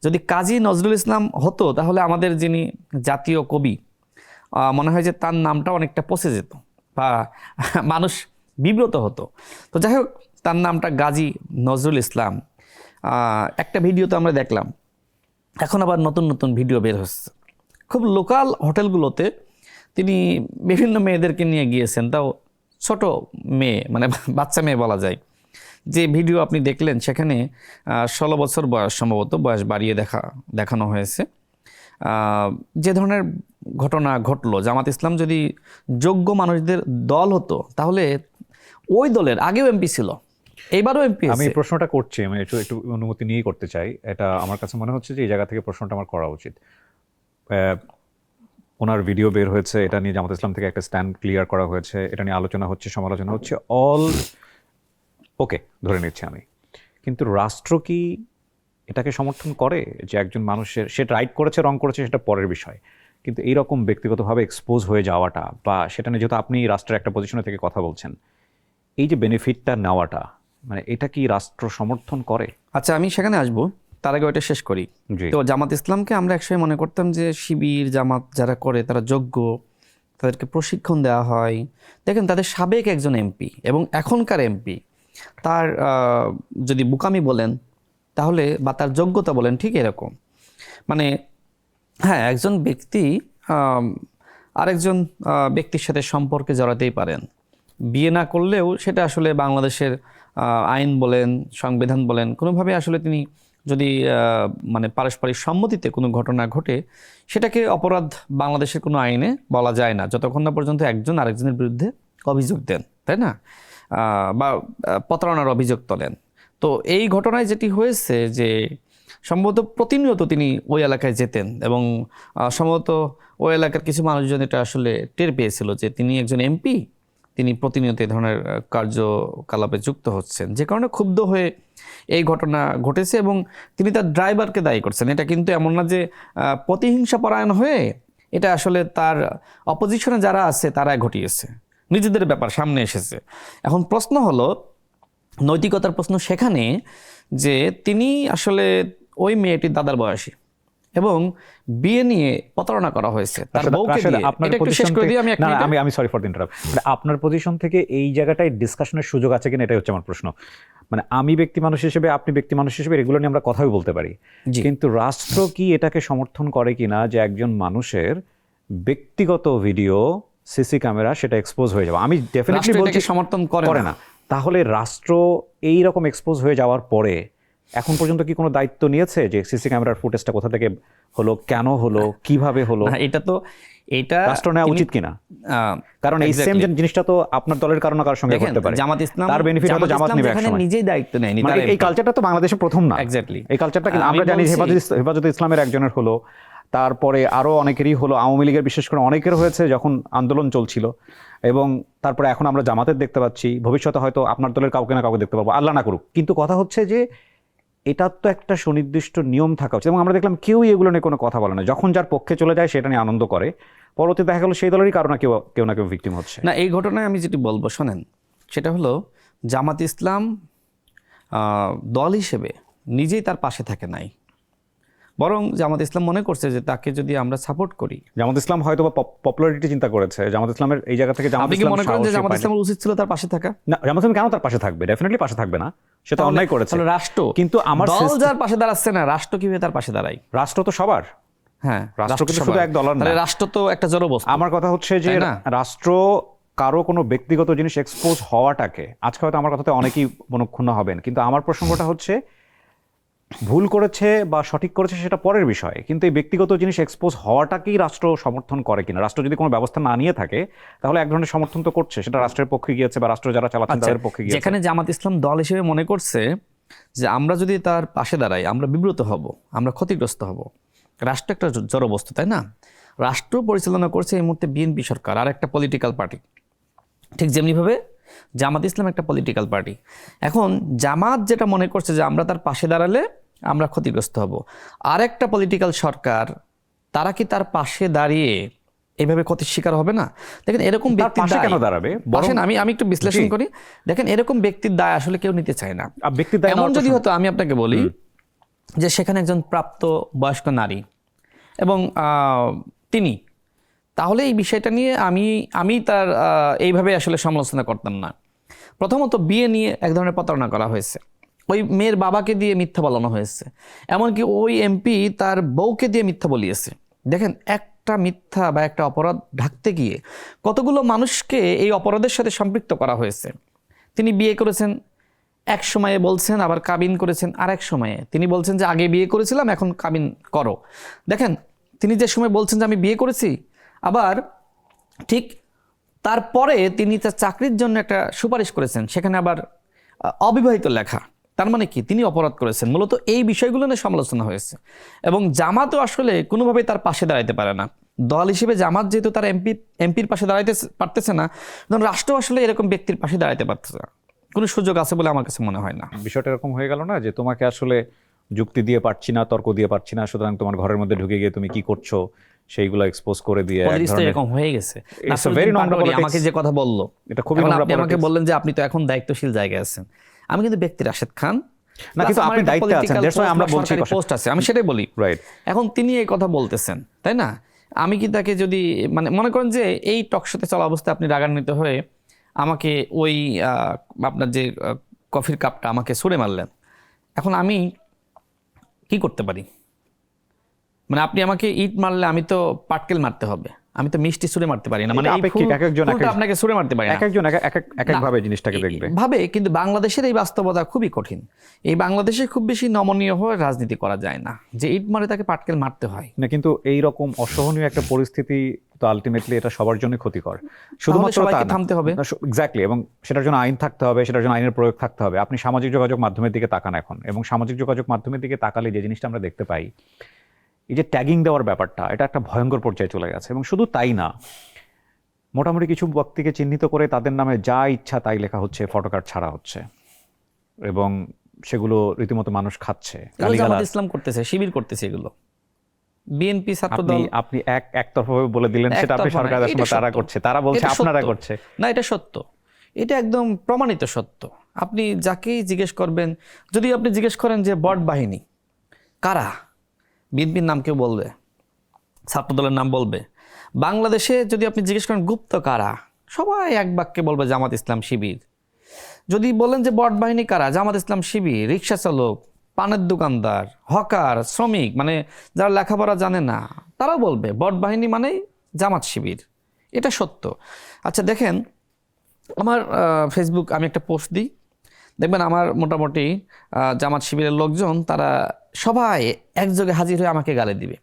যদি কাজী নজরুল ইসলাম হতো তাহলে আমাদের যিনি জাতীয় কবি, মনে হয় যে তার নামটা অনেকটা পচে যেত বা মানুষ বিব্রত হতো। তো যাই হোক, তার নামটা গাজী নজরুল ইসলাম। একটা ভিডিওতে আমরা দেখলাম, এখন আবার নতুন নতুন ভিডিও বের হচ্ছে। খুব লোকাল হোটেলগুলোতে তিনি বিভিন্ন মেয়েদেরকে নিয়ে গিয়েছেন, তাও ছোট মেয়ে, মানে বাচ্চা মেয়ে বলা যায়। যে ভিডিও আপনি দেখলেন সেখানে 16 বছর বয়স, সম্ভবত বয়স বাড়িয়ে দেখানো হয়েছে। যে ধরনের ঘটনা ঘটলো, জামাত ইসলাম যদি যোগ্য মানুষদের দল হতো তাহলে ওই দলের আগেও এমপি ছিল, এইবারও এমপি। আমি এই প্রশ্নটা করছি, আমি একটু অনুমতি নিয়েই করতে চাই। এটা আমার কাছে মনে হচ্ছে যে এই জায়গা থেকে প্রশ্নটা আমার করা উচিত। ওনার ভিডিও বের হয়েছে, এটা নিয়ে জামাত ইসলাম থেকে একটা স্ট্যান্ড ক্লিয়ার করা হয়েছে, এটা নিয়ে আলোচনা হচ্ছে, সমালোচনা হচ্ছে, অল ওকে ধরে নিচ্ছি আমি। কিন্তু রাষ্ট্র কি এটাকে সমর্থন করে যে একজন মানুষের, সে রাইট করেছে রং করেছে সেটা পরের বিষয়, কিন্তু এইরকম ব্যক্তিগতভাবে এক্সপোজ হয়ে যাওয়াটা, বা সেটা নিয়ে যেহেতু আপনি রাষ্ট্রের একটা পজিশনে থেকে কথা বলছেন, এই যে বেনিফিটটা নেওয়াটা, মানে এটা কি রাষ্ট্র সমর্থন করে? আচ্ছা, আমি সেখানে আসবো, তার আগে ওইটা শেষ করি। তো জামাত ইসলামকে আমরা একসময় মনে করতাম যে শিবির জামাত যারা করে তারা যোগ্য, তাদেরকে প্রশিক্ষণ দেওয়া হয়। দেখেন তাদের সাবেক একজন এমপি এবং এখনকার এমপি, তার যদি বুকামি বলেন তাহলে, বা তার যোগ্যতা বলেন, ঠিক এরকম। মানে হ্যাঁ, একজন ব্যক্তি আরেকজন ব্যক্তির সাথে সম্পর্কে জড়াতেই পারেন, বিয়ে না করলেও সেটা আসলে বাংলাদেশের আইন বলেন, সংবিধান বলেন, কোনোভাবে আসলে তিনি যদি মানে পারস্পরিক সম্মতিতে কোনো ঘটনা ঘটে, সেটাকে অপরাধ বাংলাদেশের কোনো আইনে বলা যায় না, যতক্ষণ না পর্যন্ত একজন আরেকজনের বিরুদ্ধে অভিযোগ দেন, তাই না, বা প্রতারণার অভিযোগ তোলেন। তো এই ঘটনায় যেটি হয়েছে যে সম্ভবত প্রতিনিয়ত তিনি ওই এলাকায় যেতেন এবং সম্ভবত ওই এলাকার কিছু মানুষজন এটা আসলে টের পেয়েছিল যে তিনি একজন এমপি, তিনি প্রতিনিয়ত এই ধরনের কার্যকলাপে যুক্ত হচ্ছেন, যে কারণে ক্ষুব্ধ হয়ে এই ঘটনা ঘটেছে এবং তিনি তার ড্রাইভারকে দায়ী করছেন। এটা কিন্তু এমন না যে প্রতিহিংসা পরায়ণ হয়ে, এটা আসলে তার অপোজিশনে যারা আছে তারাই ঘটিয়েছে, নিজেদের ব্যাপার সামনে এসেছে। এখন প্রশ্ন হলো, নৈতিকতার প্রশ্ন সেখানে যে তিনি আসলে ওই মেয়েটির দাদার বয়সী এবং বিয়ে নিয়ে প্রতারণা করা হয়েছে তার বউকে দিয়ে। এটা একটু শেষ করে দিই আমি। আমি সরি ফর দ্য ইন্টারাপ্ট। আপনার পজিশন থেকে এই জায়গাটায় ডিসকাশনের সুযোগ আছে কিনা, এটাই হচ্ছে আমার প্রশ্ন। মানে আমি ব্যক্তি মানুষ হিসেবে, আপনি ব্যক্তি মানুষ হিসেবে, এগুলো নিয়ে আমরা কথাই বলতে পারি, কিন্তু রাষ্ট্র কি এটাকে সমর্থন করে কিনা যে একজন মানুষের ব্যক্তিগত ভিডিও সিসি ক্যামেরা সেটা এক্সপোজ হয়ে যাবে, আমি ডেফিনেটলি রাষ্ট্র বলছি এটাকে সমর্থন করে করে না। না। তাহলে রাষ্ট্র এই রকম এক্সপোজ হয়ে যাওয়ার পরে এখন পর্যন্ত কি কোনো দায়িত্ব নিয়েছে যে সিসি ক্যামেরার ফুটেজটা কোথা থেকে হলো, কেন হলো, কিভাবে হলো? না, এটা রাষ্ট্র নেওয়া উচিত কিনা? কারণ এই সেম জিনিসটা তো আপনার দলের কারো না কারোর সঙ্গে দেখেন, করতে পারে। জামাত ইসলাম তার বেনিফিট হয়তো জামাত নেবে যেখানে একসময়। নিজেই দায়িত্ব নেয়নি, মানে তার এই কালচারটা তো বাংলাদেশে প্রথম না। এক্স্যাক্টলি এই কালচারটা কিন্তু আমি আমরা জানি বলছি- হেফাজতে ইসলামের একজনের হলো, তারপরে আরো অনেকেরই হলো, আওয়ামী লীগের বিশেষ করে অনেকের হয়েছে যখন আন্দোলন চলছিল, এবং তারপরে এখন আমরা জামাতের দেখতে পাচ্ছি, ভবিষ্যতে হয়তো আপনার দলের কাউকে না কাউকে দেখতে পাবো, আল্লাহ না করুক। কিন্তু কথা হচ্ছে যে এটার তো একটা সুনির্দিষ্ট নিয়ম থাকা উচিত, এবং আমরা দেখলাম কেউই এগুলো নিয়ে কোনো কথা বলে না। যখন যার পক্ষে চলে যায় সেটা নিয়ে আনন্দ করে, পরবর্তীতে দেখা গেলো সেই দলেরই কারো না কেউ না কেউ ভিকটিম হচ্ছে। না, এই ঘটনায় আমি যেটি বলবো শোনেন, সেটা হলো জামাত ইসলাম দল হিসেবে নিজেই তার পাশে থাকে নাই, বরং জামাত ইসলাম মনে করছে যে তাকে যদি আমরা সাপোর্ট করি। জামাত ইসলাম হয়তো বা পপুলারিটি চিন্তা করেছে, জামাত ইসলামের এই জায়গা থেকে জামাত আপনি কি ইসলাম মনে করেন যে সাহসী জামাত পায়নি। ইসলামের উচিত ছিল তার পাশে থাকা? না, জামাত ইসলাম কেন তার পাশে থাকবে? ডেফিনেটলি পাশে থাকবে না, সে তো অন্যায় করেছে। তাহলে রাষ্ট্র, কিন্তু আমার দল যার পাশে দাঁড়াচ্ছে না, রাষ্ট্র কিভাবে তার পাশে দাঁড়ায়? রাষ্ট্র তো সবার, হ্যাঁ, রাষ্ট্র কিন্তু শুধু সবার। এক দলের না। তাহলে রাষ্ট্র তো একটা জড়বস্তু। আমার কথা হচ্ছে যে তাই না? রাষ্ট্র কারো কোনো ব্যক্তিগত জিনিস এক্সপোজ হওয়াটাকে, আজকে হয়তো আমার কথাতে অনেকেই মনক্ষুণ্ণ হবেন, কিন্তু আমার প্রসঙ্গটা হচ্ছে ভুল করেছে বা সঠিক করেছে সেটা পরের বিষয়, কিন্তু এই ব্যক্তিগত জিনিস এক্সপোজ হওয়াটাকেই রাষ্ট্র সমর্থন করে কিনা। রাষ্ট্র যদি কোনো ব্যবস্থা না নিয়ে থাকে তাহলে এক ধরনের সমর্থন তো করছে, সেটা রাষ্ট্রের পক্ষে গিয়েছে বা রাষ্ট্র যারা চালাচ্ছেন তাদের পক্ষে গিয়েছে। যেখানে জামাত ইসলাম দল হিসেবে মনে করছে যে আমরা যদি তার পাশে দাঁড়াই আমরা বিব্রত হব, আমরা ক্ষতিগ্রস্ত হব। রাষ্ট্র একটা জড়বস্তু, তাই না? রাষ্ট্র পরিচালনা করছে এই মুহূর্তে বিএনপি সরকার, আর একটা পলিটিক্যাল পার্টি। ঠিক যেমনিভাবে জামাত ইসলাম একটা পলিটিক্যাল পার্টি। এখন জামাত যেটা মনে করছে যে আমরা তার পাশে দাঁড়ালে আমরা ক্ষতিগ্রস্ত হব, আর একটা পলিটিক্যাল সরকার, তারা কি তার পাশে দাঁড়িয়ে এইভাবে ক্ষতির শিকার হবে না? দেখেন, এরকম তার ব্যক্তির পাশে দায় কেন দাঁড়াবে? বসেন, আমি একটু বিশ্লেষণ জি। করি। দেখেন, এরকম ব্যক্তির দায় আসলে কেউ নিতে চায় না। ব্যক্তির দায় এমন নেওয়ার যদি প্রশ্ন- হতো, আমি আপনাকে বলি যে সেখানে একজন প্রাপ্ত বয়স্ক নারী এবং তিনি, তাহলে এই বিষয়টা নিয়ে আমি তার এইভাবে আসলে সমালোচনা করতাম না। প্রথমত, বিয়ে নিয়ে এক ধরনের প্রতারণা করা হয়েছে, ওই মেয়ের বাবাকে দিয়ে মিথ্যা বলানো হয়েছে, এমনকি ওই এমপি তার বউকে দিয়ে মিথ্যা বলিয়েছে। দেখেন, একটা মিথ্যা বা একটা অপরাধ ঢাকতে গিয়ে কতগুলো মানুষকে এই অপরাধের সাথে সম্পৃক্ত করা হয়েছে। তিনি বিয়ে করেছেন এক সময়ে বলছেন, আবার কাবিন করেছেন আরেক সময়ে। তিনি বলছেন যে আগে বিয়ে করেছিলাম, এখন কাবিন করো। দেখেন, তিনি যে সময় বলছেন যে আমি বিয়ে করেছি, আবার ঠিক তারপরে তিনি তার চাকরির জন্য একটা সুপারিশ করেছেন, সেখানে আবার অবিবাহিত লেখা। তার মানে কি, তিনি অপরাধ করেছেন। মূলত এই বিষয়গুলো নিয়ে সমালোচনা হয়েছে, এবং জামাতও আসলে কোনোভাবেই তার পাশে দাঁড়াইতে পারে না। দল হিসেবে জামাত যেহেতু তার এমপির পাশে দাঁড়াইতে পারতেছে না, তখন রাষ্ট্র আসলে এরকম ব্যক্তির পাশে দাঁড়াইতে পারতেছে না, কোনো সুযোগ আছে বলে আমার কাছে মনে হয় না। বিষয়টা এরকম হয়ে গেল না যে তোমাকে আসলে যুক্তি দিয়ে পারছি না, তর্ক দিয়ে পারছি না, সুতরাং তোমার ঘরের মধ্যে ঢুকে গিয়ে তুমি কি করছো সেইগুলো এক্সপোজ করে দিয়ে এক পলিটিক্স তো ধরনের- এরকম হয়ে গেছে। It's a নাসিরুদ্দিন very নোংরা পাটোয়ারি politics. আমাকে যে কথা বললো, এটা খুবই এখন নোংরা আপনি আমাকে politics। বললেন যে আপনি তো এখন দায়িত্বশীল জায়গায় আছেন। আমি কিন্তু ব্যক্তি রাশেদ খান, না, কিন্তু আপনি দায়িত্বে আছেন, that's why আমরা বলছি কথা। পোস্ট আছে, আমি সেটাই বলি। Right. এখন তিনি এই কথা বলতেছেন, তাই না? আমি কি তাকে যদি মানে মনে করেন যে এই টকশোতে চলা অবস্থায় আপনি রাগান্বিত হয়ে আমাকে ওই আপনার যে কফির কাপটা আমাকে ছুঁড়ে মারলেন, এখন আমি কি করতে পারি? মানে আপনি আমাকে ইট মারলে আমি তো পাটকেল মারতে হবে, আমি তো মিষ্টি ছুঁড়ে মারতে পারি না। মানে এটা এই আপেক্ষিক, এক একজন ফুলটা আপনাকে ছুঁড়ে মারতে পারি না। এক একজন এক ভাবে জিনিসটাকে দেখবে। ভাবে, কিন্তু বাংলাদেশের এই বাস্তবতা খুবই কঠিন। এই বাংলাদেশে খুব বেশি নমনীয় হয়ে রাজনীতি করা যায় না, যে ইট মারে তাকে পাটকেল মারতে হয় না, কিন্তু এই রকম অসহনীয় একটা পরিস্থিতি তো আলটিমেটলি এটা সবার জন্য ক্ষতিকর। শুধুমাত্র সবাইকে থামতে হবে। এক্স্যাক্টলি, এবং সেটার জন্য আইন থাকতে হবে, সেটার জন্য আইনের প্রয়োগ থাকতে হবে। আপনি সামাজিক যোগাযোগ মাধ্যমের দিকে তাকান এখন, এবং সামাজিক যোগাযোগ মাধ্যমের দিকে তাকালে যে জিনিসটা আমরা দেখতে পাই, এই যে ট্যাগিং দেওয়ার ব্যাপারটা, এটা একটা ভয়ঙ্কর পর্যায়ে চলে গেছে। এবং শুধু তাই না, মোটামুটি কিছু ব্যক্তিকে চিহ্নিত করে তাদের নামে যা ইচ্ছা তাই লেখা হচ্ছে, ফটোকার্ড ছাড়া হচ্ছে, এবং সেগুলো রীতিমতো মানুষ খাচ্ছে। এগুলো জামাত ইসলাম করতেছে, শিবির করতেছে, এগুলো বিএনপি ছাত্রদল। আপনি একতরফাভাবে বলে দিলেন সেটা আপনি একতরফা সরকার না, আসলে এটা তারা সত্য। করছে, তারা বলছে এটা আপনারা সত্য। করছে। না, এটা সত্য, এটা একদম প্রমাণিত সত্য। আপনি যাকেই জিজ্ঞেস করবেন, যদি আপনি জিজ্ঞেস করেন যে বট বাহিনী কারা, বিএনপির নাম কেউ বলবে, ছাত্রদলের নাম বলবে। বাংলাদেশে যদি আপনি জিজ্ঞেস করেন গুপ্ত কারা, সবাই এক বাক্যে বলবে জামাত ইসলাম শিবির। যদি বলেন যে বট বাহিনী কারা, জামাত ইসলাম শিবির, রিক্সা চালক, পানের দোকানদার, হকার, শ্রমিক, মানে যারা লেখাপড়া জানে না, তারাও বলবে বট বাহিনী মানে জামাত শিবির। এটা সত্য। আচ্ছা দেখেন, আমার ফেসবুক আমি একটা পোস্ট দিই, দেখবেন আমার মোটামুটি জামাত শিবিরের লোকজন তারা সবাই একযোগে হাজির হয়ে আমাকে গালি দিবে।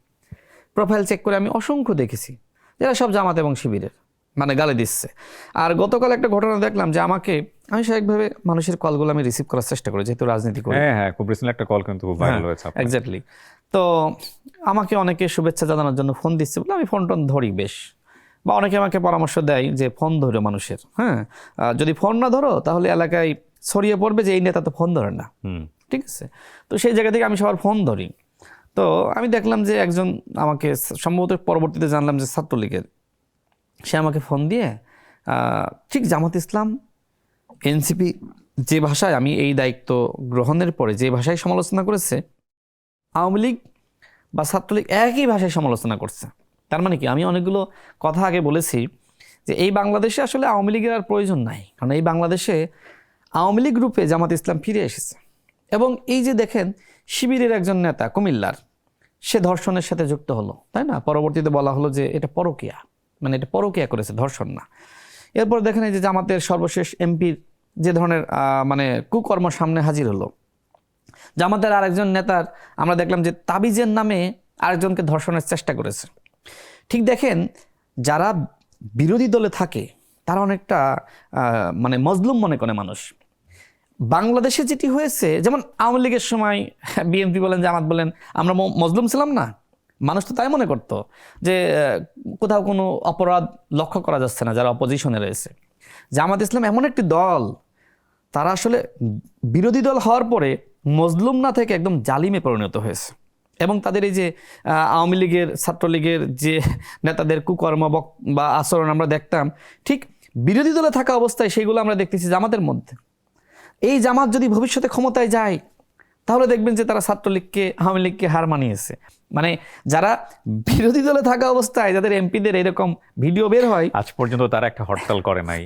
প্রোফাইল চেক করে আমি অসংখ্য দেখেছি যারা সব জামাত এবং শিবিরের, মানে গালি দিচ্ছে। আর গতকাল একটা ঘটনা দেখলাম যে আমি স্বাভাবিকভাবে মানুষের কলগুলো আমি রিসিভ করার চেষ্টা করি, যেহেতু রাজনীতি করি। হ্যাঁ, খুব রিসেন্টলি একটা কল কিন্তু ভাইরাল হয়েছে আপনার। এক্স্যাক্টলি। তো আমাকে অনেকে শুভেচ্ছা জানানোর জন্য ফোন দিচ্ছে বলে আমি ফোন টোন ধরি বেশ, বা অনেকে আমাকে পরামর্শ দেয় যে ফোন ধরো মানুষের, হ্যাঁ যদি ফোন না ধরো তাহলে এলাকায় ছড়িয়ে পড়বে যে এই নেতা তো ফোন ধরে না, ঠিক আছে। তো সেই জায়গা থেকে আমি সবার ফোন ধরি। তো আমি দেখলাম যে একজন আমাকে, সম্ভবত পরবর্তীতে জানলাম যে ছাত্রলীগের, সে আমাকে ফোন দিয়ে ঠিক জামাত ইসলাম, এনসিপি যে ভাষায় আমি এই দায়িত্ব গ্রহণের পরে যে ভাষায় সমালোচনা করেছে, আওয়ামী লীগ বা ছাত্রলীগ একই ভাষায় সমালোচনা করছে। তার মানে কি, আমি অনেকগুলো কথা আগে বলেছি যে এই বাংলাদেশে আসলে আওয়ামী লীগের আর প্রয়োজন নাই, কারণ এই বাংলাদেশে আওয়ামী লীগ রূপে জামাত ইসলাম ফিরে এসেছে। এবং এই যে দেখেন, শিবিরের একজন নেতা কুমিল্লার, সে ধর্ষণের সাথে যুক্ত হলো, তাই না? পরবর্তীতে বলা হলো যে এটা পরকীয়া, মানে এটা পরকীয়া করেছে, ধর্ষণ না। এরপর দেখেন এই যে জামাতের সর্বশেষ এমপির যে ধরনের মানে কুকর্ম সামনে হাজির হলো। জামাতের আরেকজন নেতার আমরা দেখলাম যে তাবিজের নামে আরেকজনকে ধর্ষণের চেষ্টা করেছে। ঠিক দেখেন, যারা বিরোধী দলে থাকে তারা অনেকটা মানে মজলুম মনে করে মানুষ। বাংলাদেশে যেটি হয়েছে, যেমন আওয়ামী লীগের সময় বিএনপি বলেন, জামাত বলেন, আমরা মজলুম ছিলাম না, মানুষ তো তাই মনে করতো যে কোথাও কোনো অপরাধ লক্ষ্য করা যাচ্ছে না যারা অপোজিশনে রয়েছে। জামাত ইসলাম এমন একটি দল, তারা আসলে বিরোধী দল হওয়ার পরে মজলুম না থেকে একদম জালিমে পরিণত হয়েছে। এবং তাদের এই যে আওয়ামী লীগের, ছাত্রলীগের যে নেতাদের কুকর্ম বা আচরণ আমরা দেখতাম, ঠিক বিরোধী দলে থাকা অবস্থায় সেগুলো আমরা দেখতেছি জামাতের মধ্যে। এই জামাত যদি ভবিষ্যতে ক্ষমতায় যায় তাহলে দেখবেন যে তারা ছাত্রলীগকে, আওয়ামী লীগকে হার মানিয়েছে। মানে যারা বিরোধী দলে থাকা অবস্থায় যাদের এমপিদের এরকম ভিডিও বের হয়, আজ পর্যন্ত তারা একটা হরতাল করে নাই,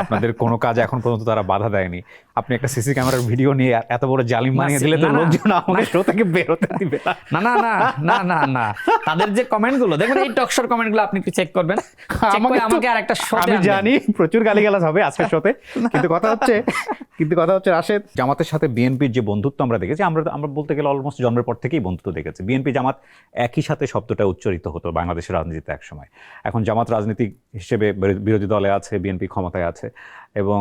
আপনাদের কোনো কাজে এখন পর্যন্ত তারা বাধা দেয়নি। আপনি একটা সিসি ক্যামেরার ভিডিও নিয়ে এত বড় জালিম বানিয়ে দিলে তো লোকজন আমাদের শো থেকে বের হতে দিবে না। না না না না না না, তাদের যে কমেন্টগুলো দেখবেন, এই টকশোর কমেন্টগুলো আপনি একটু চেক করবেন। আমাকে আর একটা শোতে আমি জানি প্রচুর গালিগালাজ হবে আজকের শোতে, কিন্তু কথা হচ্ছে রাশেদ, জামাতের সাথে বিএনপির যে বন্ধুত্ব আমরা দেখেছি, আমরা বলতে গেলে অলমোস্ট জন্মের পর থেকেই বন্ধুত্ব দেখেছি। বিএনপি জামাত একই সাথে শব্দটা উচ্চারিত হতো বাংলাদেশের রাজনীতিতে এক সময়। এখন জামাত রাজনীতি হিসেবে বিরোধী দলে আছে, বিএনপি ক্ষমতায় আছে, এবং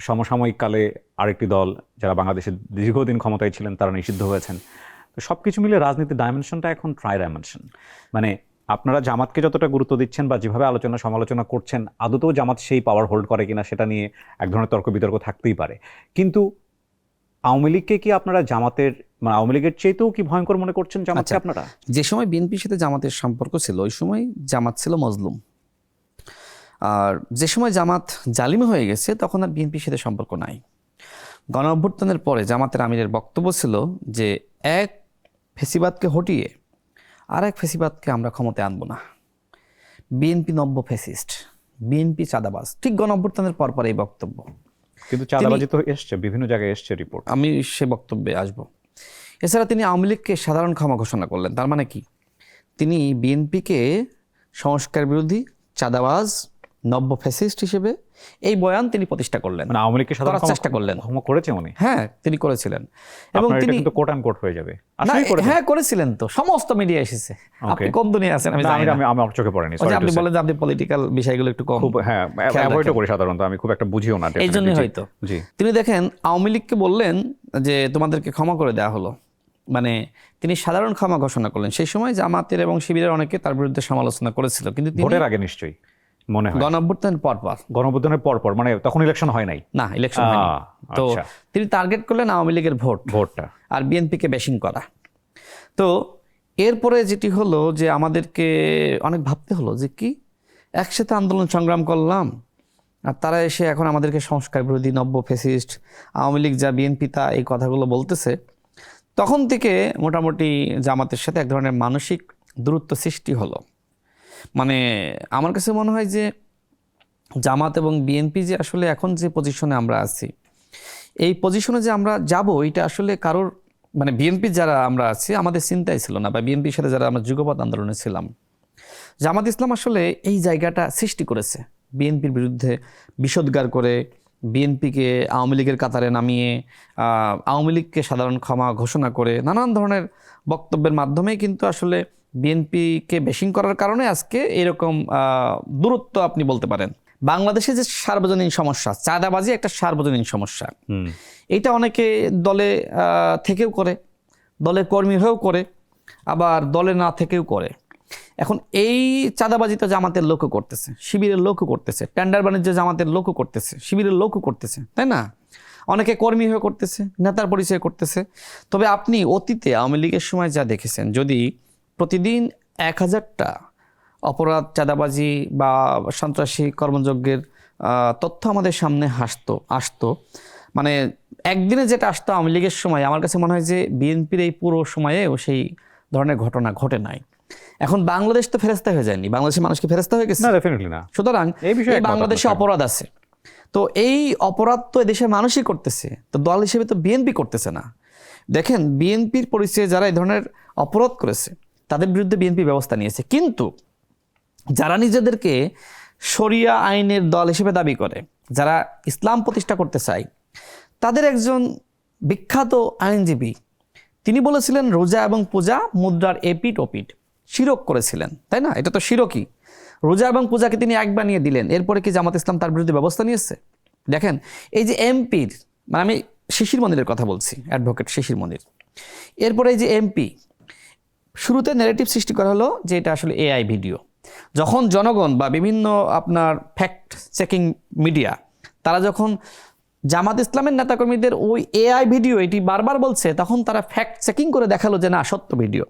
সমসাময়িক কালে আরেকটি দল যারা বাংলাদেশে দীর্ঘদিন ক্ষমতায় ছিলেন তারা নিষিদ্ধ হয়েছেন। তো সবকিছু মিলে রাজনীতির ডাইমেনশনটা এখন ট্রাই ডাইমেনশন। মানে আপনারা জামাতকে যতটা গুরুত্ব দিচ্ছেন বা যেভাবে আলোচনা সমালোচনা করছেন, আদতেও জামাত সেই পাওয়ার হোল্ড করে কিনা সেটা নিয়ে এক ধরনের তর্ক বিতর্ক থাকতেই পারে। কিন্তু আওয়ামী লীগকে কি আপনারা জামাতের, মানে আওয়ামী লীগের চেয়েতেও কি ভয়ঙ্কর মনে করছেন জামাতকে আপনারা? যে সময় বিএনপির সাথে জামাতের সম্পর্ক ছিল, ওই সময় জামাত ছিল মজলুম। আর যে সময় জামাত জালিমে হয়ে গেছে, তখন আর বিএনপির সাথে সম্পর্ক নাই। গণ অভ্যুত্থানের পরে জামাতের আমিরের বক্তব্য ছিল যে এক ফেসিবাদকে হটিয়ে আর এক ফেসিবাদকে আমরা ক্ষমতায় আনবো না। বিএনপি নব্য ফ্যাসিস্ট, বিএনপি চাঁদাবাজ, ঠিক গণ অভ্যুত্থানের পর এই বক্তব্য। কিন্তু চাঁদাবাজি তো এসছে, বিভিন্ন জায়গায় এসছে রিপোর্ট, আমি সে বক্তব্যে আসবো। এছাড়া তিনি আওয়ামী লীগকে সাধারণ ক্ষমা ঘোষণা করলেন। তার মানে কি, তিনি বিএনপিকে সংস্কার বিরোধী, চাঁদাবাজ, নব্য ফ্যাসিস্ট হিসেবে এই বয়ান তিনি প্রতিষ্ঠা করলেন, মানে আওয়ামী লীগকে সাধারণ চেষ্টা করলেন। ক্ষমা করেছে উনি? হ্যাঁ, তিনি করেছিলেন। এবং তিনি কিন্তু কোট অ্যান্ড কোট হয়ে যাবে। হ্যাঁ করেছিলেন, তো সমস্ত মিডিয়া এসেছে। আপনি কোন দুনিয়া আছেন আমি জানি না, আমি আমার চোখে পড়েনি। আপনি বলেন যে আপনি পলিটিক্যাল বিষয়গুলো একটু কম, হ্যাঁ অ্যাভয়েড করি সাধারণত, আমি খুব একটা বুঝিও না, এই জন্যই হয়তো। জি, তিনি দেখেন আওয়ামী লীগকে বললেন যে তোমাদেরকে ক্ষমা করে দেওয়া হলো, মানে তিনি সাধারণ ক্ষমা ঘোষণা করলেন। সেই সময় জামাতের এবং শিবিরের অনেকে তার বিরুদ্ধে সমালোচনা করেছিল, কিন্তু ভোটের আগে নিশ্চয়ই মনে হয়, গণ অভ্যুত্থানের পরপর, মানে তখন ইলেকশন হয় নাই না, ইলেকশন হয়নি। তো তিনি টার্গেট করলেন আওয়ামী লীগের ভোটটা আর বিএনপিকে বেশিং করা। তো এরপরে যেটি হলো যে আমাদেরকে অনেক ভাবতে হলো যে কি একসাথে আন্দোলন সংগ্রাম করলাম, আর তারা এসে এখন আমাদেরকে সংস্কার বিরোধী, নব্য ফ্যাসিস্ট, আওয়ামী লীগ যা বিএনপি তা, এই কথাগুলো বলতেছে। তখন থেকে মোটামুটি জামাতের সাথে এক ধরনের মানসিক দূরত্ব সৃষ্টি হলো। মানে আমার কাছে মনে হয় যে জামাত এবং বিএনপি যে আসলে এখন যে পজিশনে আমরা আছি, এই পজিশনে যে আমরা যাব, এটা আসলে কারোর, মানে বিএনপি যারা আমরা আছি আমাদের চিন্তাই ছিল না, বা বিএনপির সাথে যারা আমরা যুগপৎ আন্দোলনে ছিলাম, জামাত ইসলাম আসলে এই জায়গাটা সৃষ্টি করেছে, বিএনপির বিরুদ্ধে বিষোদ্গার করে, বিএনপিকে আওয়ামী লীগের কাতারে নামিয়ে, আওয়ামী লীগকে সাধারণ ক্ষমা ঘোষণা করে নানান ধরনের বক্তব্যের মাধ্যমে কিন্তু আসলে বিএনপিকে বেশিং করার কারণে আজকে এরকম দূরত্ব আপনি বলতে পারেন। বাংলাদেশে যে সার্বজনীন সমস্যা, চাঁদাবাজি একটা সার্বজনীন সমস্যা, এইটা অনেকে দলে থেকেও করে, দলের কর্মী হয়েও করে, আবার দলে না থেকেও করে। এখন এই চাঁদাবাজি তো জামাতের লোকও করতেছে, শিবিরের লোকও করতেছে, টেন্ডার বাণিজ্য জামাতের লোকও করতেছে, শিবিরের লোকও করতেছে, তাই না? অনেকে কর্মী হয়ে করতেছে, নেতার পরিচয় করতেছে। তবে আপনি অতীতে আওয়ামী লীগের সময় যা দেখেছেন, যদি প্রতিদিন 1000টা অপরাধ, চাঁদাবাজি বা সন্ত্রাসী কর্মযজ্ঞের তথ্য আমাদের সামনে আসতো, মানে একদিনে যেটা আসতো আওয়ামী লীগের সময়, আমার কাছে মনে হয় যে বিএনপির এই পুরো সময়েও সেই ধরনের ঘটনা ঘটে নাই। এখন বাংলাদেশ তো ফেরেস্তা হয়ে যায়নি, বাংলাদেশের মানুষ কি ফেরেস্তা হয়ে গেছে? না, ডেফিনেটলি না। সুতরাং এই বিষয়ে বাংলাদেশে অপরাধ আছে, তো এই অপরাধ তো এদেশের মানুষই করতেছে, তো দল হিসেবে তো বিএনপি করতেছে না। দেখেন, বিএনপির পরিচয়ে যারা এই ধরনের অপরাধ করেছে তাদের বিরুদ্ধে বিএনপি ব্যবস্থা নিয়েছে, কিন্তু যারা নিজেদেরকে শরিয়া আইনের দল হিসেবে দাবি করে, যারা ইসলাম প্রতিষ্ঠা করতে চায়, তাদের একজন বিখ্যাত আইনজীবী তিনি বলেছিলেন রোজা এবং পূজা মুদ্রার এপিঠ ওপিঠ, শিরক করেছিলেন, তাই না? এটা তো শিরকই। রোজা এবং পূজাকে তিনি এক বানিয়ে দিলেন, এরপরে কি জামাত ইসলাম তার বিরুদ্ধে ব্যবস্থা নিয়েছে? দেখেন, এই যে এমপির, মানে আমি শিশির মনিরের কথা বলছি, অ্যাডভোকেট শিশির মনির, এরপরে এই যে এমপি, শুরুতে ন্যারেটিভ সৃষ্টি করা হলো যে এটা আসলে এআই ভিডিও। যখন জনগণ বা বিভিন্ন আপনার ফ্যাক্ট চেকিং মিডিয়া, তারা যখন জামাত ইসলামের নেতাকর্মীদের ওই এআই ভিডিও এটি বারবার বলছে, তখন তারা ফ্যাক্ট চেকিং করে দেখালো যে না, সত্য ভিডিও।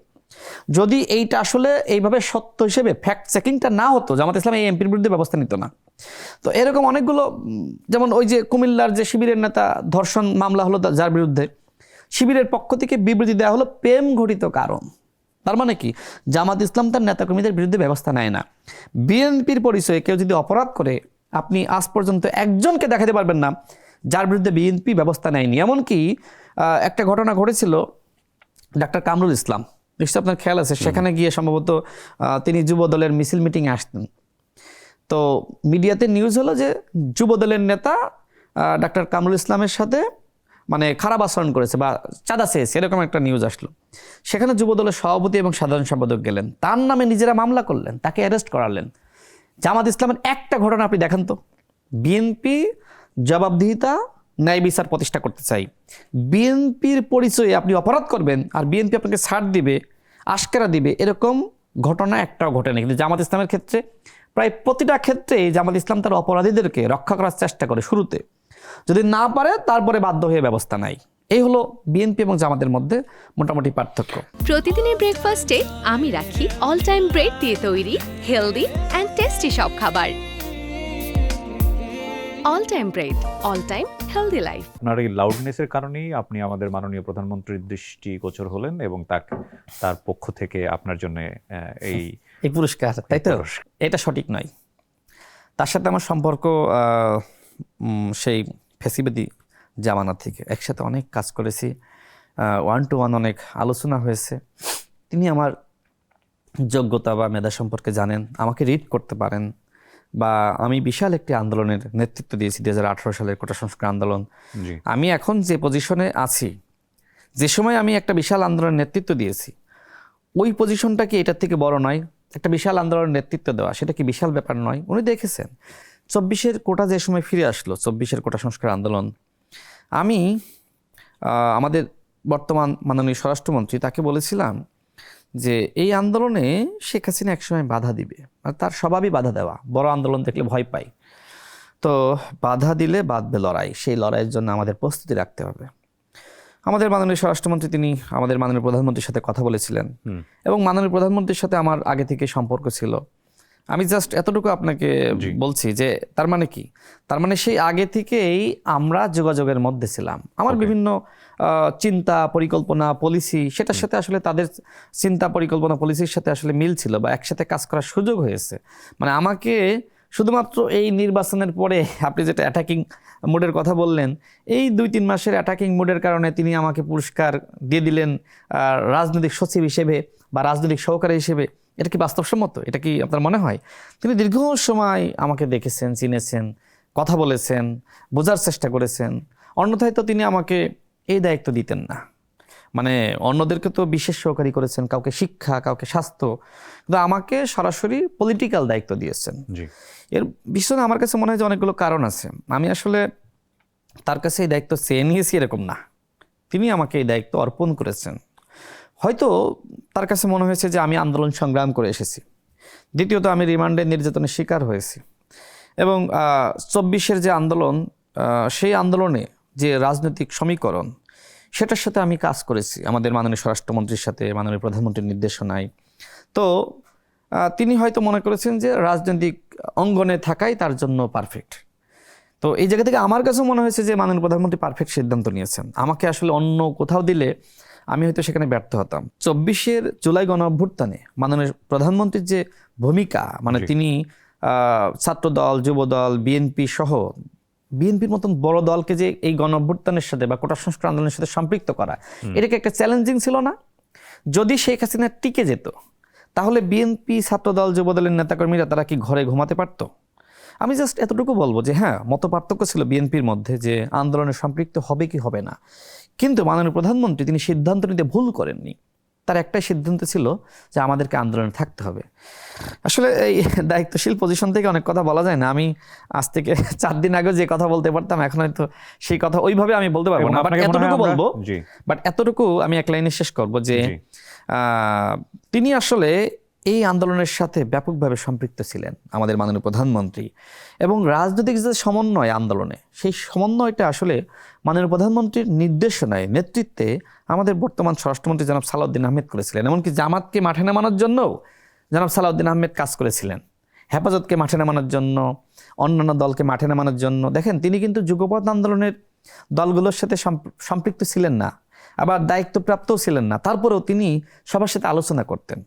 যদি এইটা আসলে এইভাবে সত্য হিসেবে ফ্যাক্ট চেকিংটা না হতো, জামাত ইসলাম এই এমপির বিরুদ্ধে ব্যবস্থা নিত না। তো এরকম অনেকগুলো, যেমন ওই যে কুমিল্লার যে শিবিরের নেতা ধর্ষণ মামলা হলো, যার বিরুদ্ধে শিবিরের পক্ষ থেকে বিবৃতি দেওয়া হলো প্রেম ঘটিত কারণ। তার মানে কি, জামাত ইসলাম তার নেতাকর্মীদের বিরুদ্ধে ব্যবস্থা নেয় না। বিএনপির পরিচয়ে কেউ যদি অপরাধ করে, আপনি আজ পর্যন্ত একজনকে দেখাতে পারবেন না যার বিরুদ্ধে বিএনপি ব্যবস্থা নেয়নি। এমনকি একটা ঘটনা ঘটেছিল, ডাক্তার কামরুল ইসলাম, নিশ্চয় আপনার খেয়াল আছে, সেখানে গিয়ে সম্ভবত তিনি যুব দলের মিছিল মিটিংয়ে আসতেন। তো মিডিয়াতে নিউজ হলো যে যুব দলের নেতা ডাক্তার কামরুল ইসলামের সাথে মানে খারাপ আচরণ করেছে বা চাঁদা চেয়েছে, এরকম একটা নিউজ আসলো। সেখানে যুব দলের সভাপতি এবং সাধারণ সম্পাদক গেলেন, তার নামে নিজেরা মামলা করলেন, তাকে অ্যারেস্ট করালেন। জামাত ইসলামের একটা ঘটনা আপনি দেখেন তো, বিএনপি জবাবদিহিতা, ন্যায় বিচার প্রতিষ্ঠা করতে চাই, বিএনপির পরিচয়ে আপনি অপরাধ করবেন আর বিএনপি আপনাকে ছাড় দিবে, আশকারা দিবে, এরকম ঘটনা একটাও ঘটেনি। কিন্তু জামাত ইসলামের ক্ষেত্রে প্রায় প্রতিটা ক্ষেত্রেই জামাত ইসলাম তার অপরাধীদেরকে রক্ষা করার চেষ্টা করে শুরুতে, যদি না পারে তারপরে বাধ্য হয়ে ব্যবস্থা নেয়। এই হলো বিএনপি এবং জামাতের মধ্যে মোটামুটি পার্থক্য। প্রতিদিনের ব্রেকফাস্টে আমি রাখি অল টাইম ব্রেড দিয়ে তৈরি হেলদি অ্যান্ড টেস্টি সব খাবার। All time bread, all time healthy life. আপনার এই লাউডনেসের কারণেই আপনি আমাদের মাননীয় প্রধানমন্ত্রীর দৃষ্টিগোচর হলেন এবং তার পক্ষ থেকে আপনার জন্য এই পুরস্কার, তাই তো? এটা সঠিক নয়। তার সাথে আমার সম্পর্ক সেই ফেসিবাদী জামানা থেকে, একসাথে অনেক কাজ করেছি, 1-to-1 অনেক আলোচনা হয়েছে। তিনি আমার যোগ্যতা বা মেধা সম্পর্কে জানেন, আমাকে রিড করতে পারেন। বা আমি বিশাল একটি আন্দোলনের নেতৃত্ব দিয়েছি, 2018 সালের কোটা সংস্কার আন্দোলন। আমি এখন যে পজিশনে আছি, যে সময় আমি একটা বিশাল আন্দোলনের নেতৃত্ব দিয়েছি, ওই পজিশনটা কি এটার থেকে বড় নয়? একটা বিশাল আন্দোলনের নেতৃত্ব দেওয়া, সেটা কি বিশাল ব্যাপার নয়? উনি দেখেছেন 24-এর কোটা যে সময় ফিরে আসলো, 24-এর কোটা সংস্কার আন্দোলন, আমি আমাদের বর্তমান মাননীয় স্বরাষ্ট্রমন্ত্রী, তাকে বলেছিলাম যে এই আন্দোলনে শেখ হাসিনা একসময় বাধা দিবে, আর তার স্বভাবই বাধা দেওয়া, বড় আন্দোলন দেখলে ভয় পাই, তো বাধা দিলে বাঁধবে লড়াই, সেই লড়াইয়ের জন্য আমাদের প্রস্তুতি রাখতে হবে। আমাদের মাননীয় স্বরাষ্ট্রমন্ত্রী তিনি আমাদের মাননীয় প্রধানমন্ত্রীর সাথে কথা বলেছিলেন, এবং মাননীয় প্রধানমন্ত্রীর সাথে আমার আগে থেকে সম্পর্ক ছিল। আমি জাস্ট এতটুকু আপনাকে বলছি যে তার মানে কি, তার মানে সেই আগে থেকেই আমরা যোগাযোগের মধ্যে ছিলাম। আমার বিভিন্ন চিন্তা, পরিকল্পনা, পলিসি, সেটার সাথে আসলে তাদের চিন্তা, পরিকল্পনা, পলিসির সাথে আসলে মিল ছিল বা একসাথে কাজ করার সুযোগ হয়েছে। মানে আমাকে শুধুমাত্র এই নির্বাচনের পরে, আপনি যেটা অ্যাটাকিং মুডের কথা বললেন, এই 2-3 মাসের অ্যাটাকিং মুডের কারণে তিনি আমাকে পুরস্কার দিয়ে দিলেন রাজনৈতিক সচিব হিসেবে বা রাজনৈতিক সহকারী হিসেবে। এটা কি বাস্তবসম্মত? এটা কি আপনার মনে হয়? তিনি দীর্ঘ সময় আমাকে দেখেছেন, চিনেছেন, কথা বলেছেন, বোঝার চেষ্টা করেছেন। অন্যথায় তো তিনি আমাকে এই দায়িত্ব দিতেন না। মানে অন্যদেরকে তো বিশেষ সহকারী করেছেন, কাউকে শিক্ষা, কাউকে স্বাস্থ্য, কিন্তু আমাকে সরাসরি পলিটিক্যাল দায়িত্ব দিয়েছেন। জি। এর পিছনে আমার কাছে মনে হয় যে অনেকগুলো কারণ আছে। আমি আসলে তার কাছে এই দায়িত্ব চেয়ে নিয়েছি এরকম না, তিনি আমাকে এই দায়িত্ব অর্পণ করেছেন। হয়তো তার কাছে মনে হয়েছে যে আমি আন্দোলন সংগ্রাম করে এসেছি। দ্বিতীয়ত আমি রিমান্ডে নির্যাতনের শিকার হয়েছি এবং 24-এর যে আন্দোলন, সেই আন্দোলনে যে রাজনৈতিক সমীকরণ, সেটার সাথে আমি কাজ করেছি আমাদের মাননীয় স্বরাষ্ট্রমন্ত্রীর সাথে, মাননীয় প্রধানমন্ত্রীর নির্দেশনায়। তো তিনি হয়তো মনে করেছেন যে রাজনৈতিক অঙ্গনে থাকাই তার জন্য পারফেক্ট। তো এই জায়গা থেকে আমার কাছেও মনে হয়েছে যে মাননীয় প্রধানমন্ত্রী পারফেক্ট সিদ্ধান্ত নিয়েছেন। আমাকে আসলে অন্য কোথাও দিলে আমি হয়তো সেখানে ব্যর্থ হতাম। 24-এর জুলাই গণঅভ্যুত্থানে মাননীয় প্রধানমন্ত্রীর যে ভূমিকা, মানে তিনি ছাত্রদল, যুবদল, বিএনপি সহ বিএনপির মতন বড় দলকে যে এই গণঅভ্যুত্থানের সাথে বা কোটা সংস্কার আন্দোলনের সাথে সম্পৃক্ত করা, এটাকে একটা চ্যালেঞ্জিং ছিল না? যদি শেখ হাসিনা টিকে যেত, তাহলে বিএনপি, ছাত্রদল, যুবদলের নেতাকর্মীরা তারা কি ঘরে ঘুমাতে পারতো? আমি জাস্ট এতটুকু বলবো যে হ্যাঁ, মত পার্থক্য ছিল বিএনপির মধ্যে যে আন্দোলনে সম্পৃক্ত হবে কি হবে না, কিন্তু মাননীয় প্রধানমন্ত্রী তিনি সিদ্ধান্ত নিতে ভুল করেননি। তার একটাই সিদ্ধান্ত ছিল যে আমাদেরকে আন্দোলনে থাকতে হবে। আসলে এই দায়িত্বশীল পজিশন থেকে অনেক কথা বলা যায় না। আমি আজ থেকে 4 দিন আগে যে কথা বলতে পারতাম, এখন হয়তো সেই কথা ওইভাবে আমি বলতে পারবো না। বাট এতটুকু বলবো, বাট এতটুকু আমি এক লাইনে শেষ করবো যে তিনি আসলে এই আন্দোলনের সাথে ব্যাপকভাবে সম্পৃক্ত ছিলেন, আমাদের মাননীয় প্রধানমন্ত্রী। এবং রাজনৈতিক যে সমন্বয় আন্দোলনে, সেই সমন্বয়টা আসলে মাননীয় প্রধানমন্ত্রীর নির্দেশনায়, নেতৃত্বে আমাদের বর্তমান স্বরাষ্ট্রমন্ত্রী জনাব সালাউদ্দিন আহমেদ করেছিলেন। এমনকি জামাতকে মাঠে নামানোর জন্যও জনাব সালাউদ্দিন আহমেদ কাজ করেছিলেন, হেফাজতকে মাঠে নামানোর জন্য, অন্যান্য দলকে মাঠে নামানোর জন্য। দেখেন, তিনি কিন্তু যুগপৎ আন্দোলনের দলগুলোর সাথে সম্পৃক্ত ছিলেন না, আবার দায়িত্বপ্রাপ্তও ছিলেন না। তারপরেও তিনি সবার সাথে আলোচনা করতেন।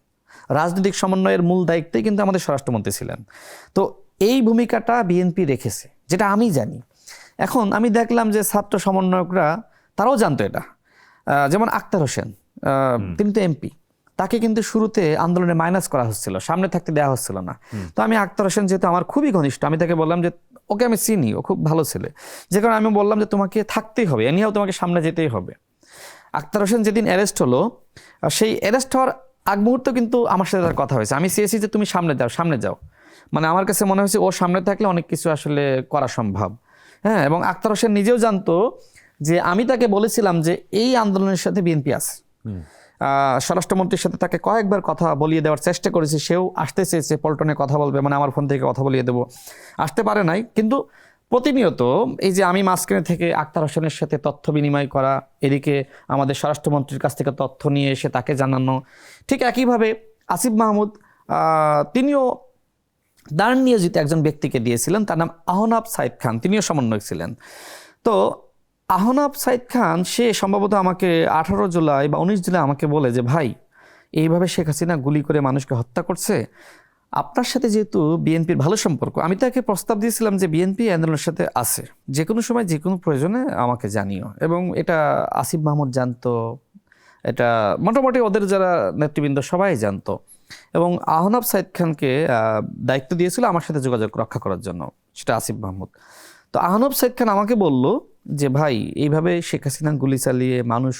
রাজনৈতিক সমন্বয়ের মূল দায়িত্বই কিন্তু আমাদের স্বরাষ্ট্রমন্ত্রী ছিলেন। তো এই ভূমিকাটা বিএনপি রেখেছে, যেটা আমি জানি। এখন আমি দেখলাম যে ছাত্র সমন্বয়করা তারাও জানতো এটা। যেমন আক্তার হোসেন, তিনি তো এমপি, তাকে কিন্তু শুরুতে আন্দোলনে মাইনাস করা হচ্ছিল, সামনে থাকতে দেওয়া হচ্ছিল না। তো আমি আক্তার হোসেন, যেহেতু আমার খুবই ঘনিষ্ঠ, আমি তাকে বললাম যে ওকে আমি চিনি, ও খুব ভালো ছেলে, যে কারণে আমি বললাম যে তোমাকে থাকতেই হবে, এনিহাও তোমাকে সামনে যেতেই হবে। আক্তার হোসেন যেদিন অ্যারেস্ট হলো, সেই অ্যারেস্ট হওয়ার আগ মুহূর্ত কিন্তু আমার সাথে তার কথা হয়েছে। আমি চেয়েছি যে তুমি সামনে যাও, সামনে যাও। মানে আমার কাছে মনে হয়েছে ও সামনে থাকলে অনেক কিছু আসলে করা সম্ভব। হ্যাঁ, এবং আক্তার হোসেন নিজেও জানতো যে আমি তাকে বলেছিলাম যে এই আন্দোলনের সাথে বিএনপি আছে। স্বরাষ্ট্রমন্ত্রীর সাথে তাকে কয়েকবার কথা বলিয়ে দেওয়ার চেষ্টা করেছি। সেও আসতে চেয়েছে, পল্টনে কথা বলবে, মানে আমার ফোন থেকে কথা বলিয়ে দেবো, আসতে পারে নাই। কিন্তু প্রতিনিয়ত এই যে আমি মাঝখানে থেকে আক্তার হোসেনের সাথে তথ্য বিনিময় করা, এদিকে আমাদের স্বরাষ্ট্রমন্ত্রীর কাছ থেকে তথ্য নিয়ে এসে তাকে জানানো, ঠিক একইভাবে আসিফ মাহমুদ, তিনিও দাঁড় নিয়োজিত একজন ব্যক্তিকে দিয়েছিলেন, তার নাম আহনাব সাইদ খান, তিনিও সমন্বয়ক ছিলেন। তো আহনাব সাইদ খান, সে সম্ভবত আমাকে 18 জুলাই বা 19 জুলাই আমাকে বলে যে ভাই, এইভাবে শেখ হাসিনা গুলি করে মানুষকে হত্যা করছে, আপনার সাথে যেহেতু বিএনপির ভালো সম্পর্ক, আমি তাকে প্রস্তাব দিয়েছিলাম যে বিএনপি আন্দোলনের সাথে আছে, যে কোনো সময় যে কোনো প্রয়োজনে আমাকে জানিও। এবং এটা আসিফ মাহমুদ জানতো, এটা মোটামুটি ওদের যারা নেতৃবৃন্দ সবাই জানতো। এবং আহনাব সাইদ খানকে দায়িত্ব দিয়েছিল আমার সাথে যোগাযোগ রক্ষা করার জন্য, সেটা আসিফ মাহমুদ। তো আহনাব সাইদ খান আমাকে বলল যে ভাই, এইভাবে শেখ হাসিনা গুলি চালিয়ে মানুষ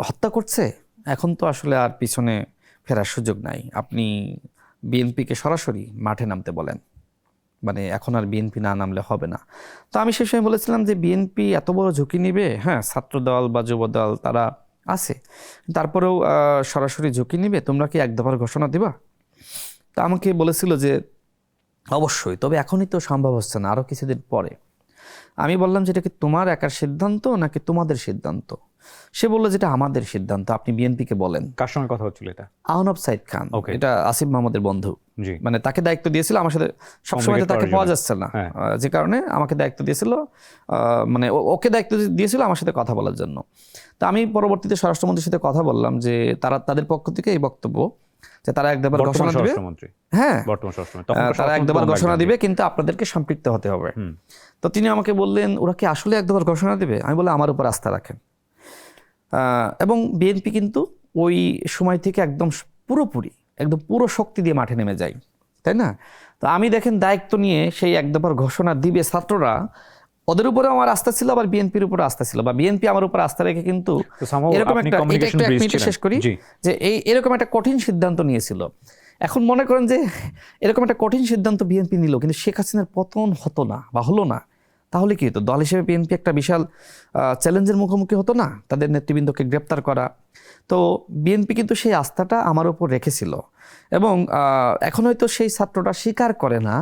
হত্যা করছে, এখন তো আসলে আর পিছনে ফেরার সুযোগ নাই, আপনি বিএনপিকে সরাসরি মাঠে নামতে বলেন, মানে এখন আর বিএনপি না নামলে হবে না। তো আমি সেই সময় বলেছিলাম যে বিএনপি এত বড় ঝুঁকি নিবে, হ্যাঁ ছাত্রদল বা যুবদল তারা আছে, তারপরেও সরাসরি ঝুঁকি নিবে, তোমরা কি এক দফার ঘোষণা দিবা? তা আমাকে বলেছিল যে অবশ্যই, তবে এখনই তো সম্ভব হচ্ছে না, আরও কিছুদিন পরে। আমি বললাম যে এটা কি তোমার একার সিদ্ধান্ত নাকি তোমাদের সিদ্ধান্ত? সে বললো যেটা আমাদের সিদ্ধান্ত, আপনি বিএনপিকে বলেন। কার সঙ্গে কথা হচ্ছিল এটা? আহনাব সাইদ খান, এটা আসিফ মাহমুদের বন্ধু। মানে তাকে দায়িত্ব দিয়েছিল, আমার সাথে সবসময় তাকে পাওয়া যাচ্ছে না, যে কারণে আমাকে দায়িত্ব দিয়েছিল, মানে ওকে দায়িত্ব দিয়েছিল আমার সাথে কথা বলার জন্য। তো আমি পরবর্তীতে স্বরাষ্ট্রমন্ত্রীর সাথে কথা বললাম যে তাদের পক্ষ থেকে এই বক্তব্য যে তারা এক দফার ঘোষণা দিবে, হ্যাঁ তারা এক দফার ঘোষণা দিবে, কিন্তু আপনাদেরকে সম্পৃক্ত হতে হবে। তো তিনি আমাকে বললেন ওরা কি আসলে এক দফার ঘোষণা দিবে? আমি বললাম আমার উপর আস্থা রাখেন। এবং বিএনপি কিন্তু ওই সময় থেকে একদম পুরোপুরি একদম পুরো শক্তি দিয়ে মাঠে নেমে যাই, তাই না? তো আমি দেখেন দায়িত্ব নিয়ে সেই এক দফার ঘোষণা দিবে ছাত্ররা, ওদের উপরে আমার আস্থা ছিল, আবার বিএনপির উপরে আস্থা ছিল, বা বিএনপি আমার উপর আস্থা রেখে কিন্তু এরকম একটা, এটা একটু 1 মিনিটে শেষ করি, যে এরকম একটা কঠিন সিদ্ধান্ত নিয়েছিল। এখন মনে করেন যে এরকম একটা কঠিন সিদ্ধান্ত বিএনপি নিল, কিন্তু শেখ হাসিনার পতন হতো না বা হলো না, তাহলে কি হতো? দল হিসেবে বিএনপি একটা বিশাল চ্যালেঞ্জের মুখোমুখি হতো না, তাদের নেতৃবৃন্দকে গ্রেপ্তার করা। তো বিএনপি কিন্তু সেই আস্থাটা আমার উপর রেখেছিল, এবং এখন হয়তো সেই ছাত্রটা স্বীকার করে না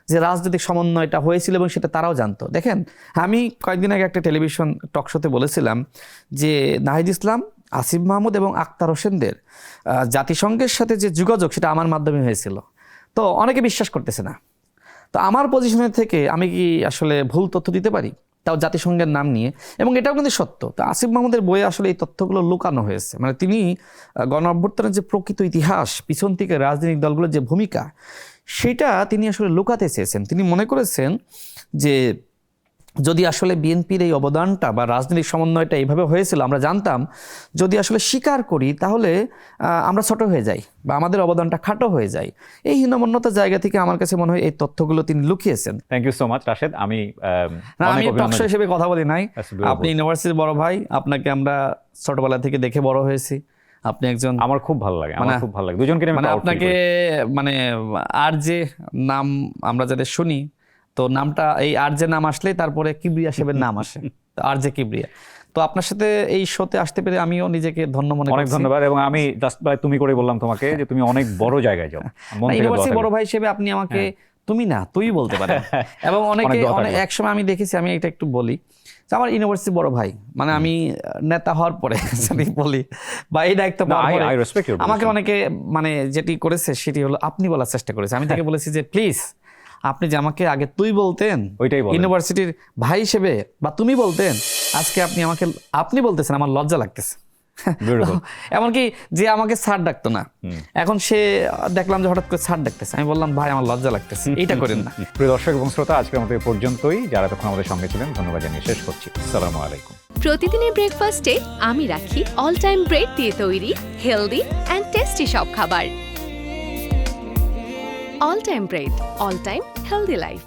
যে রাজনৈতিক সমন্বয়টা হয়েছিল, এবং সেটা তারাও জানতো। দেখেন, আমি কয়েকদিন আগে একটা টেলিভিশন টকশোতে বলেছিলাম যে নাহিদ ইসলাম, আসিফ মাহমুদ এবং আক্তার হোসেনদের জাতিসংঘের সাথে যে যোগাযোগ, সেটা আমার মাধ্যমে হয়েছিল। তো অনেকে বিশ্বাস করতেছে না। তো আমার পজিশনের থেকে আমি কি আসলে ভুল তথ্য দিতে পারি, তাও জাতিসংঘের নাম নিয়ে? এবং এটাও কিন্তু সত্য। তো আসিফ মাহমুদের বইয়ে আসলে এই তথ্যগুলো লুকানো হয়েছে, মানে তিনি গণ অভ্যুত্থানের যে প্রকৃত ইতিহাস, পিছন থেকে রাজনৈতিক দলগুলোর যে ভূমিকা, সেটা তিনি আসলে লুকাতে চেয়েছেন। তিনি মনে করেছেন যে যদি আসলে বিএনপির এই অবদানটা বা রাজনৈতিক সমন্বয়টা এইভাবে হয়েছিল, আমরা জানতাম, যদি আসলে স্বীকার করি তাহলে আমরা ছোট হয়ে যাই বা আমাদের অবদানটা খাটো হয়ে যায়। এই হীনমন্যতার জায়গা থেকে আমার কাছে মনে হয় এই তথ্যগুলো তিনি লুকিয়েছেন। Thank you so much Rashed. আমি টকশো হিসেবে কথা বলি নাই, আপনি ইউনিভার্সিটির বড় ভাই, আপনাকে আমরা ছোটবেলা থেকে দেখে বড় হয়েছি। আপনি একজন, আমার খুব ভালো লাগে, আমার খুব ভালো লাগে দুজনকে মানে আপনাকে, মানে আর যে নাম আমরা যাদের শুনি, তো নামটা এই আর যে নাম আসলে তারপরে কিবরিয়া সাহেবের নাম আসে, তো আর যে কিবরিয়া। তো আপনার সাথে এই শোতে আসতে পেরে আমিও নিজেকে ধন্য মনে করি। অনেক ধন্যবাদ। এবং আমি জাস্ট তুমি করে বললাম তোমাকে যে তুমি অনেক বড় জায়গায় যাও। ইউনিভার্সিটি বড় ভাই হিসেবে আপনি আমাকে তুমি না তুই বলতে পারেন। এবং অনেকে এক সময় আমি দেখেছি, আমি এটা একটু বলি, আমার ইউনিভার্সিটি বড় ভাই, মানে আমি নেতা হওয়ার পরে যদি বলি বা এই দায়িত্ব আমাকে অনেকে মানে যেটি করেছে সেটি হলো আপনি বলার চেষ্টা করেছে। আমি তাকে বলেছি যে প্লিজ আপনি যে আমাকে আগে তুই বলতেন ইউনিভার্সিটির ভাই হিসেবে, বা তুমি বলতেন, আজকে আপনি আমাকে আপনি বলতেছেন, আমার লজ্জা লাগতেছে। এমনকি যে আমাকে স্যার ডাকতো না, এখন সে দেখলাম যে হঠাৎ করে স্যার ডাকতেছে, আমি বললাম ভাই আমার লজ্জা লাগতেছে, এইটা করেন না। প্রিয় দর্শক এবং শ্রোতা, আজকের মতো এই পর্যন্তই। যারা তখন আমাদের সঙ্গে ছিলেন ধন্যবাদ জানিয়ে শেষ করছি। আসসালামু আলাইকুম। প্রতিদিনের ব্রেকফাস্টে আমি রাখি অল টাইম ব্রেড দিয়ে তৈরি হেলদি অ্যান্ড টেস্টি সব খাবার। All time bread, all time healthy life.